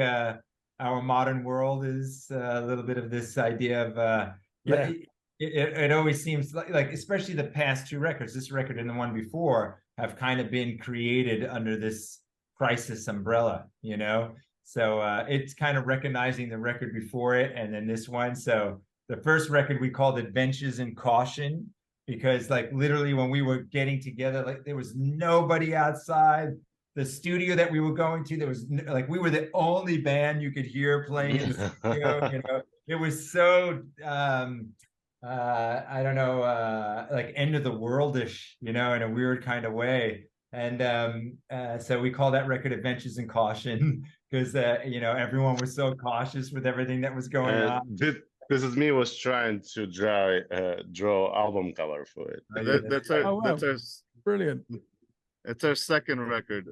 our modern world is. A little bit of this idea of it always seems like especially the past two records, this record and the one before, have kind of been created under this crisis umbrella, you know. So it's kind of recognizing the record before it and then this one. So the first record we called Adventures in Caution, because like literally when we were getting together, like there was nobody outside. The studio that we were going to, there was like we were the only band you could hear playing in the studio. You know, it was so I don't know, like end of the worldish, you know, in a weird kind of way. And so we call that record Adventures in Caution because you know, everyone was so cautious with everything that was going on. This is me was trying to draw album cover for it. That's our brilliant. It's our second record,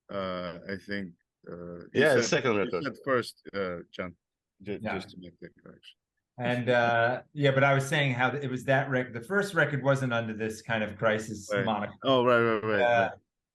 I think. Second record. At first, John, just to make that correction. And but I was saying how it was that record. The first record wasn't under this kind of crisis moniker. Oh, right.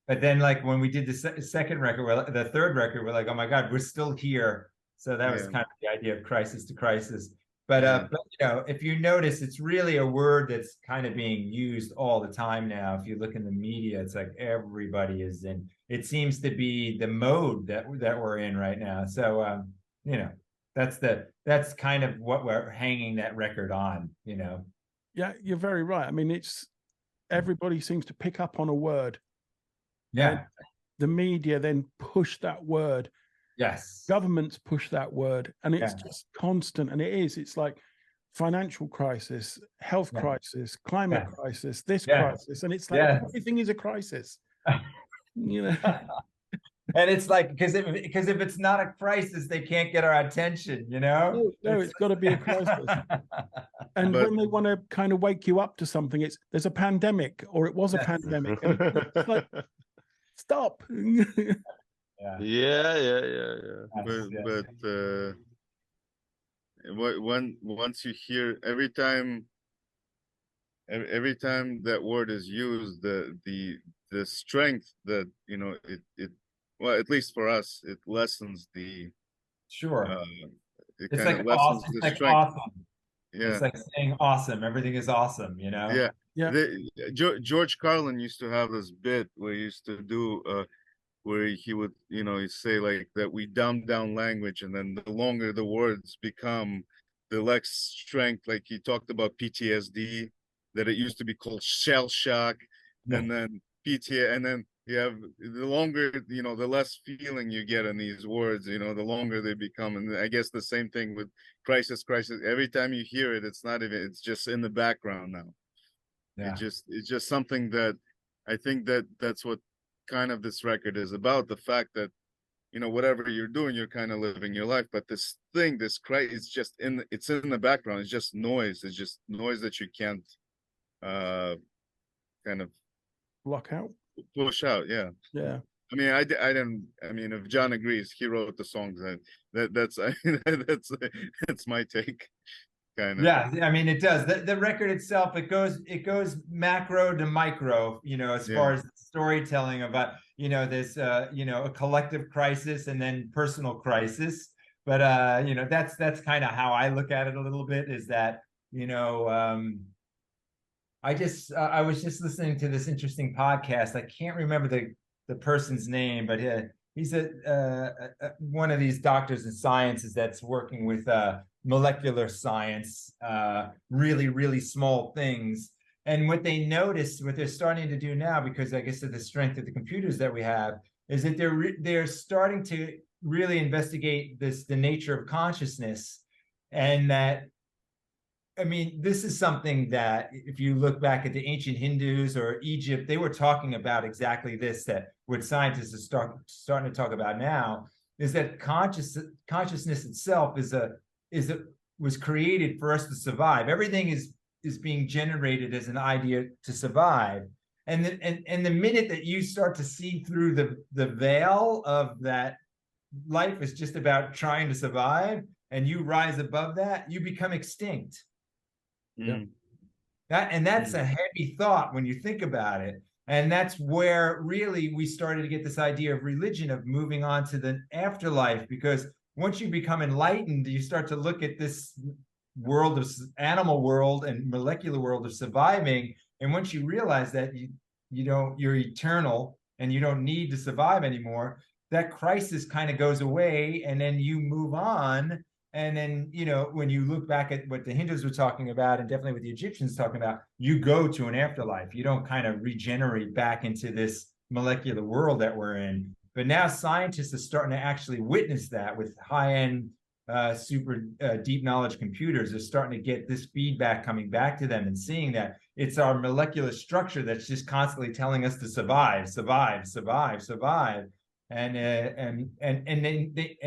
But then, like when we did the second record, the third record, we're like, oh my God, we're still here. So that was kind of the idea of crisis to crisis. But you know, if you notice, it's really a word that's kind of being used all the time now. If you look in the media, it's like everybody is in. It seems to be the mode that we're in right now. So you know, that's kind of what we're hanging that record on. You know. Yeah, you're very right. I mean, everybody seems to pick up on a word. Yeah. And the media then push that word. Yes. Governments push that word, and it's Yeah. just constant. And it's like financial crisis, health crisis, climate crisis, this crisis, and it's like everything is a crisis. You know. And it's like, because if it's not a crisis, they can't get our attention, you know? No, it's got to be a crisis. And when they want to kind of wake you up to something, there's a pandemic, or it was a pandemic. And it's like, stop. But once you hear every time that word is used, the strength that, you know, it well, at least for us, it lessens the it's like awesome. It's like awesome. Yeah, it's like saying awesome. Everything is awesome, you know. George Carlin used to have this bit where he used to do where he would, you know, he'd say like that we dumb down language, and then the longer the words become, the less strength. Like he talked about PTSD, that it used to be called shell shock, and then PTSD, and then you have the longer, you know, the less feeling you get in these words, you know, the longer they become. And I guess the same thing with crisis. Every time you hear it, it's not even, it's just in the background now. It's just something that I think that's what kind of this record is about. The fact that, you know, whatever you're doing, you're kind of living your life, but this crisis, it's in the background. It's just noise. It's just noise that you can't kind of block out, push out. Yeah. I mean, I didn't. I mean, if John agrees, he wrote the songs. That's my take. Kind of. Yeah, I mean, it does. The record itself, it goes macro to micro, you know, as far as storytelling about, you know, this you know, a collective crisis and then personal crisis. But you know, that's kind of how I look at it a little bit, is that, you know, I was just listening to this interesting podcast. I can't remember the person's name, but he's one of these doctors in sciences that's working with molecular science, really, really small things. And what they noticed, what they're starting to do now, because I guess of the strength of the computers that we have, is that they're starting to really investigate the nature of consciousness. And that, I mean, this is something that if you look back at the ancient Hindus or Egypt, they were talking about exactly this, that what scientists are starting to talk about now, is that consciousness itself was created for us to survive. Everything is being generated as an idea to survive. And the minute that you start to see through the veil of that life is just about trying to survive, and you rise above that, you become extinct. That's a heavy thought when you think about it. And that's where really we started to get this idea of religion, of moving on to the afterlife, because once you become enlightened, you start to look at this world of animal world and molecular world of surviving. And once you realize that you're eternal and you don't need to survive anymore, that crisis kind of goes away, and then you move on. And then, you know, when you look back at what the Hindus were talking about, and definitely what the Egyptians talking about, you go to an afterlife. You don't kind of regenerate back into this molecular world that we're in. But now scientists are starting to actually witness that with high-end, super deep knowledge computers. They're starting to get this feedback coming back to them and seeing that it's our molecular structure that's just constantly telling us to survive, survive, survive, survive. And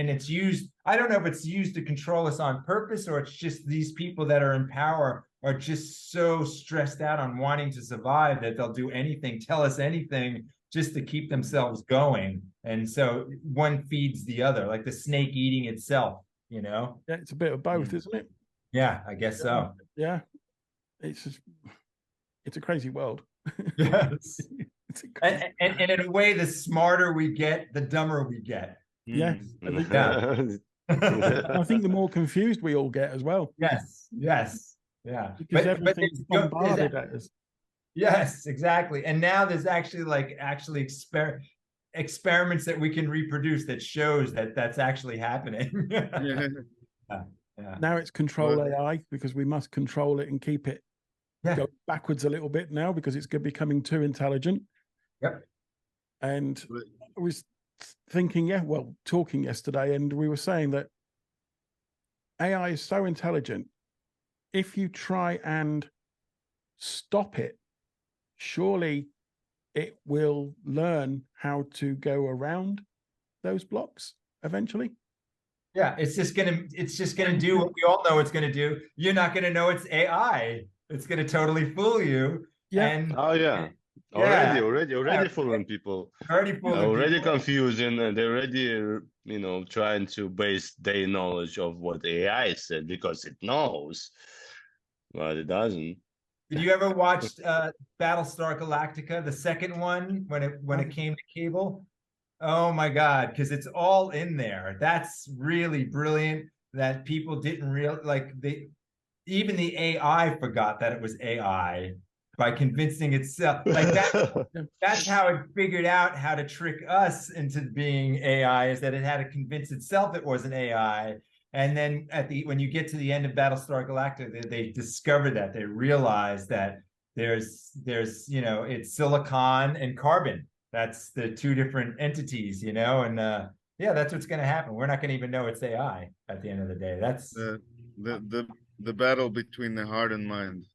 it's used, I don't know if it's used to control us on purpose, or it's just these people that are in power are just so stressed out on wanting to survive that they'll do anything, tell us anything, just to keep themselves going. And so one feeds the other, like the snake eating itself, you know? Yeah, it's a bit of both, isn't it? Yeah, I guess so. Yeah. It's a crazy world. Yes. And in a way, the smarter we get, the dumber we get. Yeah. I think the more confused we all get as well. Yes. Yeah. Because everything's bombarded at us. Yes, exactly. And now there's actually experiments that we can reproduce that shows that that's actually happening. Now it's control AI, because we must control it and keep it go backwards a little bit now because it's becoming too intelligent. Yep. And I was thinking, talking yesterday, and we were saying that AI is so intelligent. If you try and stop it, surely it will learn how to go around those blocks eventually. Yeah, it's just gonna do what we all know it's gonna do. You're not gonna know it's AI. It's gonna totally fool you. Yeah. And already fooling people. Already confusing, and they're already trying to base their knowledge of what AI said because it knows, but it doesn't. Did you ever watch Battlestar Galactica, the second one, when it came to cable? Oh my God, because it's all in there. That's really brilliant that people didn't even the AI forgot that it was AI by convincing itself. Like that's how it figured out how to trick us into being AI, is that it had to convince itself it wasn't AI. And then when you get to the end of Battlestar Galactica, they discovered that. They realized that there's it's silicon and carbon. That's the two different entities, and that's what's going to happen. We're not going to even know it's AI at the end of the day. That's the battle between the heart and mind.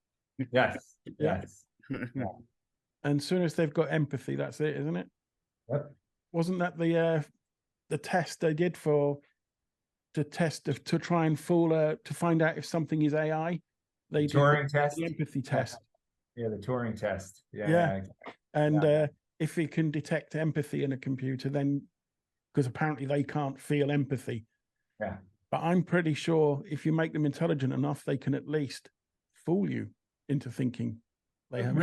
Yes. Yeah. And as soon as they've got empathy, that's it, isn't it? Yep. Wasn't that the test they did to try and to find out if something is AI? They did the empathy test. Yeah, the Turing test. Yeah. And if it can detect empathy in a computer, then because apparently they can't feel empathy. Yeah. But I'm pretty sure if you make them intelligent enough, they can at least fool you into thinking they have.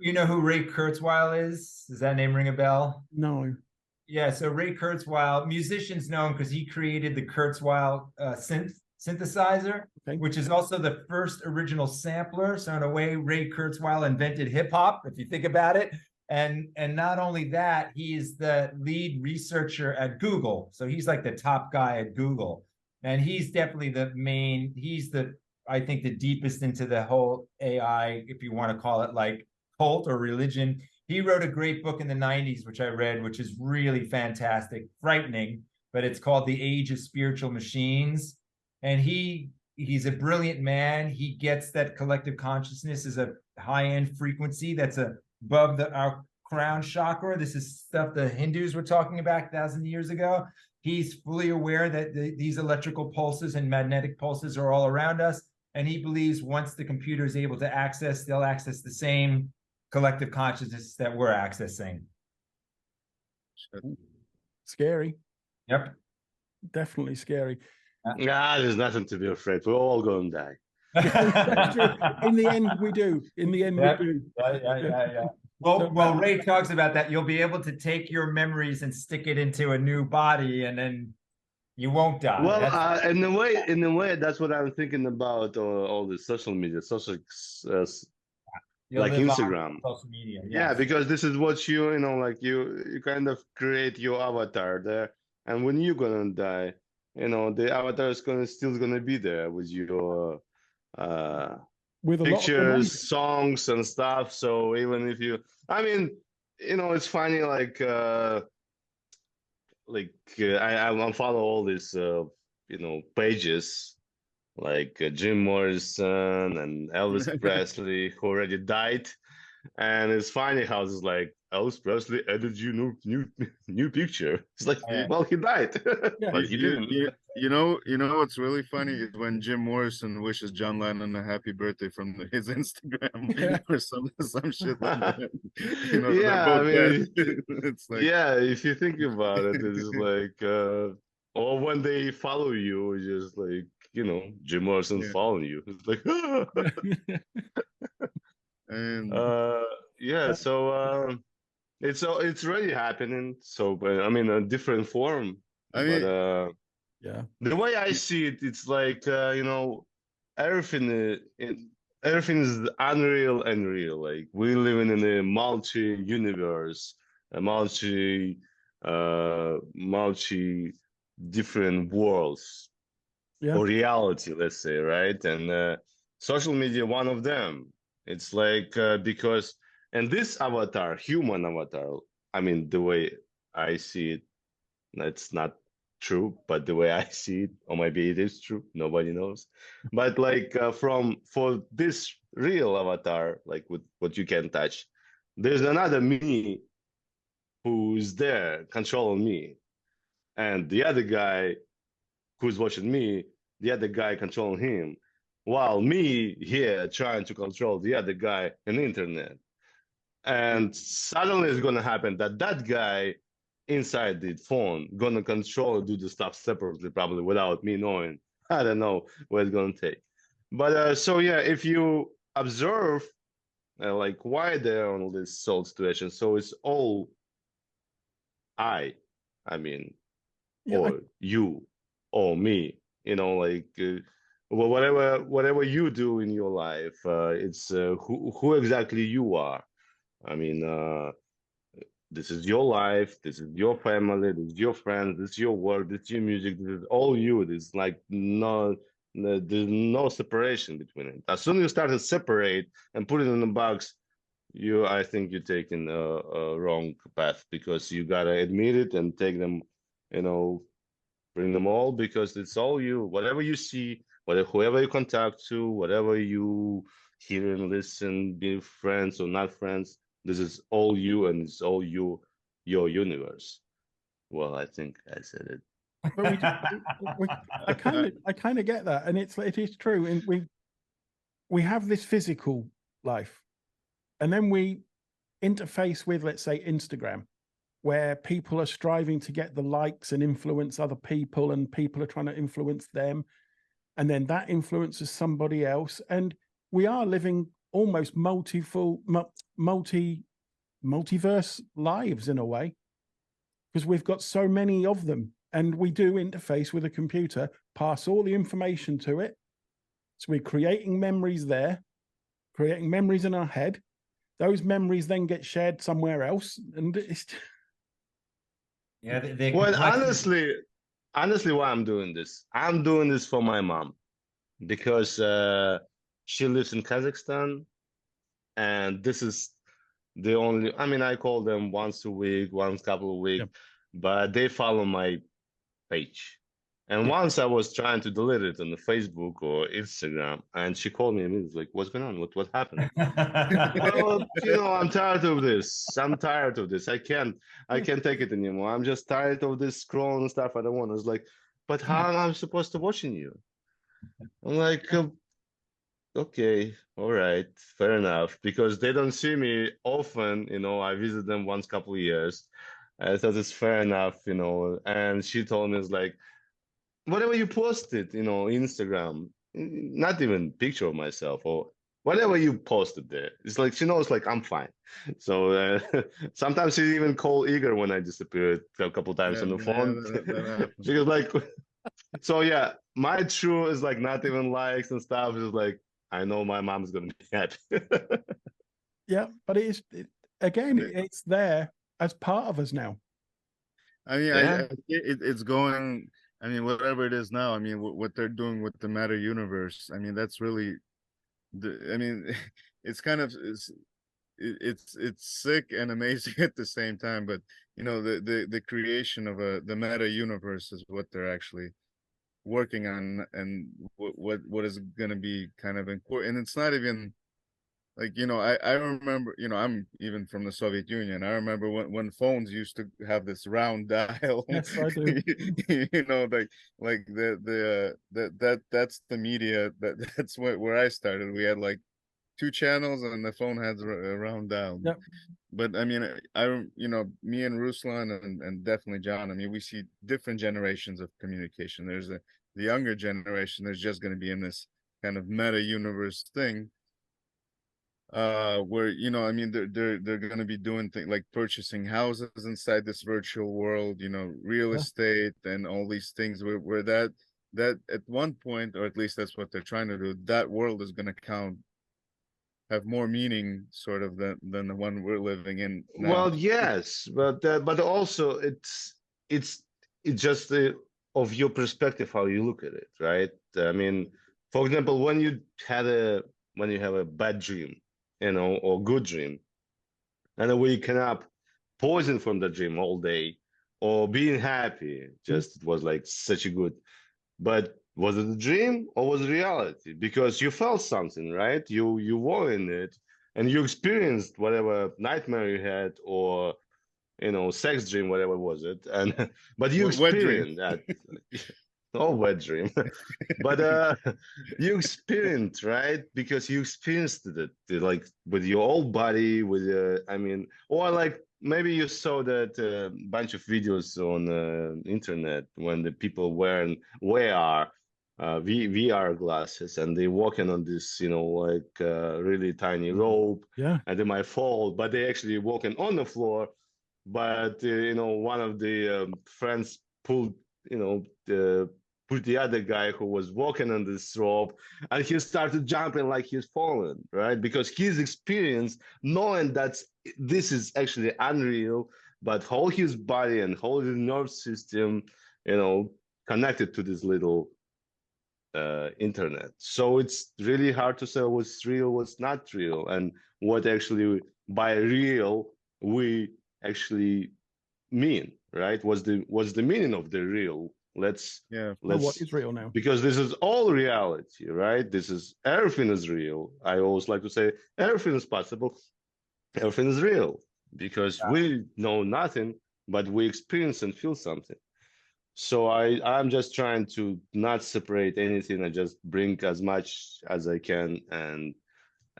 You know who Ray Kurzweil is? Does that name ring a bell? No. Yeah, so Ray Kurzweil, musician's known because he created the Kurzweil synthesizer, which is also the first original sampler. So in a way, Ray Kurzweil invented hip hop, if you think about it. And not only that, he is the lead researcher at Google. So he's like the top guy at Google. And he's definitely I think the deepest into the whole AI, if you want to call it like cult or religion. He wrote a great book in the 90s, which I read, which is really fantastic, frightening, but it's called The Age of Spiritual Machines. And he's a brilliant man. He gets that collective consciousness is a high-end frequency that's above our crown chakra. This is stuff the Hindus were talking about 1,000 years ago. He's fully aware that these electrical pulses and magnetic pulses are all around us. And he believes once the computer is able to access, they'll access the same collective consciousness that we're accessing. Scary. Yep. Definitely scary. There's nothing to be afraid. We're all going to die. In the end, we do. In the end, we do. Yeah. Well, Ray talks about that. You'll be able to take your memories and stick it into a new body, and then you won't die. Well, in a way, that's what I'm thinking about all the social media, like Instagram. Social media. Yes. Yeah, because this is what you kind of create your avatar there, and when you're gonna die, the avatar is still gonna be there with your with pictures, songs, and stuff. So even if it's funny. I follow all these pages like Jim Morrison and Elvis Presley, who already died, and it's funny how it's like Elvis Presley added new picture. It's like, well, he died, but he didn't. You know what's really funny is when Jim Morrison wishes John Lennon a happy birthday from his Instagram or some shit like that. It's like, if you think about it, it's like, or when they follow you, it's just like, Jim Morrison following you. It's like, and so it's really happening. So, but a different form. The way I see it, it's like everything is unreal and real. Like we're living in a multi-universe, a multi different worlds or reality, let's say, right? And social media, one of them. It's like because and this avatar, human avatar, I mean the way I see it, it's not true, but the way I see it, or maybe it is true, nobody knows. But like for this real avatar, like with what you can touch, there's another me who's there controlling me, and the other guy who's watching me, the other guy controlling him, while me here trying to control the other guy on the internet. And suddenly it's gonna happen that that guy inside the phone gonna control do the stuff separately, probably without me knowing. I don't know what it's gonna take. But so yeah, if you observe like why they're on this soul situation, so it's all I mean, Yeah, or you, or me, like whatever you do in your life, it's who exactly you are. I mean, this is your life, this is your family, this is your friends, this is your work, this is your music, this is all you. There's like there's no separation between it. As soon as you start to separate and put it in a box, I think you're taking a wrong path, because you gotta admit it and take them, you know, bring them all, because it's all you. Whatever you see, whoever you contact to, whatever you hear and listen, be friends or not friends, this is all you, and it's all you, your universe. Well, I think I said it. but I kind of get that, and it is true. And we have this physical life, and then we interface with, let's say, Instagram, where people are striving to get the likes and influence other people, and people are trying to influence them, and then that influences somebody else, and we are living almost multiverse lives in a way, because we've got so many of them, and we do interface with a computer, pass all the information to it, so we're creating memories there, creating memories in our head. Those memories then get shared somewhere else, and it's Yeah, well, honestly, why I'm doing this for my mom, because she lives in Kazakhstan, and this is the only, I mean, I call them once a week, once couple of weeks, Yep. but they follow my page. And Yeah. once I was trying to delete it on the Facebook or Instagram, and she called me and was like, "What's going on? What happened?" Well, I'm tired of this. I'm tired of this. I can't take it anymore. I'm just tired of this scrolling stuff. I don't want. It's like, but how am I supposed to watching you? I'm like, okay, all right, fair enough. Because they don't see me often. I visit them once couple of years. I thought it's fair enough. And she told me, it's like, whatever you posted, Instagram, not even picture of myself or whatever you posted there. It's like she knows, like, I'm fine. So sometimes she even call Igor when I disappeared a couple times on the phone. Because like, so yeah, my true is like not even likes and stuff. Is like, I know my mom's gonna be happy. Yeah, but it's there as part of us now. I mean, Yeah. it's going. I mean, whatever it is now. I mean, what they're doing with the meta universe. I mean, that's really. I mean, it's kind of it's sick and amazing at the same time. But the creation of the meta universe is what they're actually working on, and what is going to be kind of important. And it's not even. Like, I remember, I'm even from the Soviet Union. I remember when phones used to have this round dial. Yes, I do. That's the media. That's where I started. We had like 2 channels, and the phone had a round dial. Yep. But I mean, me and Ruslan and definitely John. I mean, we see different generations of communication. There's the younger generation that's just going to be in this kind of meta universe thing. Where I mean, they're going to be doing things like purchasing houses inside this virtual world, real estate and all these things, where that at one point, or at least that's what they're trying to do, that world is going to have more meaning sort of than the one we're living in now. Well, yes, but also it's just of your perspective how you look at it, right? I mean, for example, when you have a bad dream, or good dream, and then waking up poisoned from the dream all day, or being happy. Just it was like such a good. But was it a dream or was it reality? Because you felt something, right? You were in it, and you experienced whatever nightmare you had, or sex dream, whatever was it, and but you Wet dream. experienced that. Oh, wet dream. But you experienced, right? Because you experienced it, like with your whole body, with or like maybe you saw that bunch of videos on internet when the people wear VR glasses, and they walking on this, like really tiny rope, Yeah. and they might fall, but they actually walking on the floor. But one of the friends pulled, put the other guy who was walking on this rope, and he started jumping like he's fallen, right? Because his experience, knowing that this is actually unreal, but whole his body and whole his nerve system, connected to this little internet. So it's really hard to say what's real, what's not real, and what actually by real we actually mean, right? What's the meaning of the real? Let's what is real now? Because this is all reality, right? Everything is real. I always like to say everything is possible, everything is real, because we know nothing, but we experience and feel something. So I'm just trying to not separate anything. I just bring as much as I can and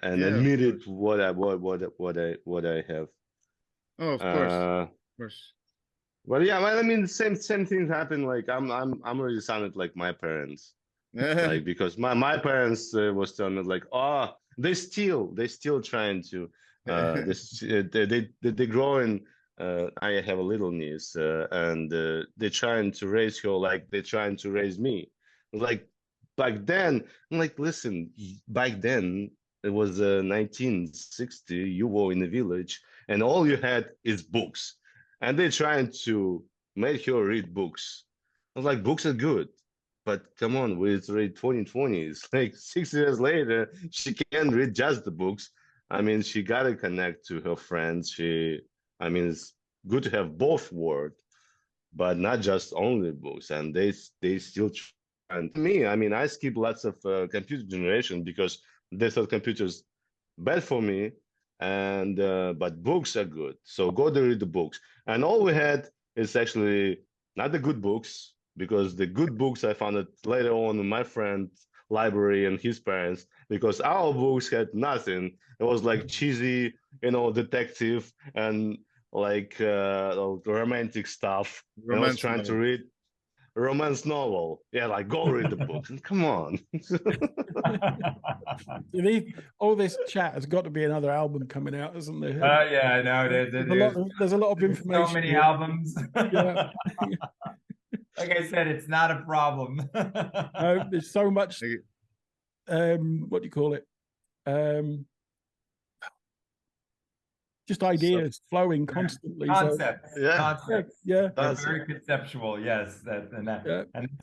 admit it what I have. Oh, of course, of course. Well, yeah, I mean, same thing happened. Like I'm already sounded like my parents, like because my parents was telling me like, oh, they still trying to, they growing. I have a little niece, and they're trying to raise her like they're trying to raise me. Like back then, I'm like, listen, back then it was 1960. You were in a village, and all you had is books, and they're trying to make her read books. I was like, books are good, but come on, it's already 2020. It's like 6 years later, she can't read just the books. I mean, she got to connect to her friends. It's good to have both worlds, but not just only books. And they still try. And me, I mean, I skip lots of computer generation because they thought computers bad for me, and but books are good. So go to read the books. And all we had is actually not the good books, because the good books I found it later on in my friend's library and his parents, because our books had nothing. It was like cheesy, detective and like romantic stuff. And I was trying to read a romance novel. Yeah, like go read the books. And come on. All this chat has got to be another album coming out, isn't there? Yeah, I know. There's a lot of information. So many albums. Yeah. Like I said, it's not a problem. No, there's so much. What do you call it? Just ideas flowing constantly. Concepts. So, Concepts. Yeah. They're very conceptual. Yes, and that's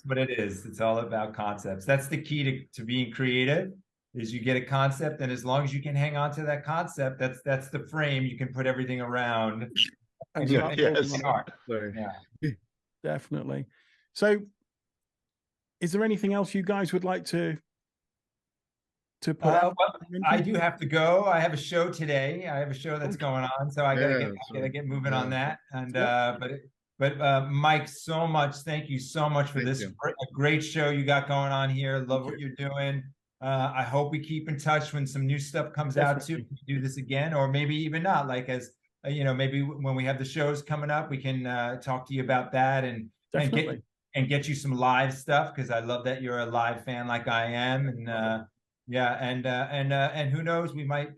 what it is. It's all about concepts. That's the key to being creative. Is you get a concept, and as long as you can hang on to that concept, that's the frame you can put everything around. And Definitely. So, is there anything else you guys would like to put out? Well, I do have to go. I have a show today. I have a show that's going on, so I gotta get moving on that. And but Mike, so much. Thank you so much for this. A great show you got going on here. Love what you're doing. I hope we keep in touch when some new stuff comes out too. We can do this again, or maybe even not. Like as maybe when we have the shows coming up, we can talk to you about that and get you some live stuff, because I love that you're a live fan like I am. And and who knows, we might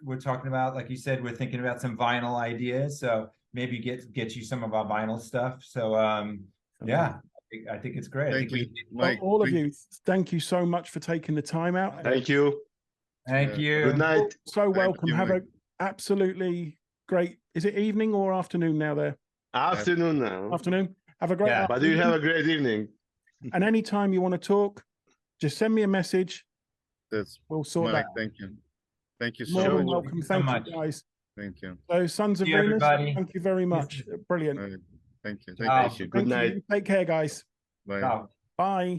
we're talking about, like you said, we're thinking about some vinyl ideas, so maybe get you some of our vinyl stuff. So I think it's great. Thank you, Mike. All of you, thank you so much for taking the time out. Thank you. Thank you. Good night. So welcome. Have an absolutely great, is it evening or afternoon now there? Afternoon now. Afternoon. Have a great afternoon. But you have a great evening. And anytime you want to talk, just send me a message. We'll sort that out. Thank you. Thank you More so than much. welcome. so Thank much. you, guys. Thank you. So, Sons of See you, Venus, everybody. thank you very much. Brilliant. Thank you. Ciao. Thank you. Good Thank night. you. Take care, guys. Bye. Ciao. Bye.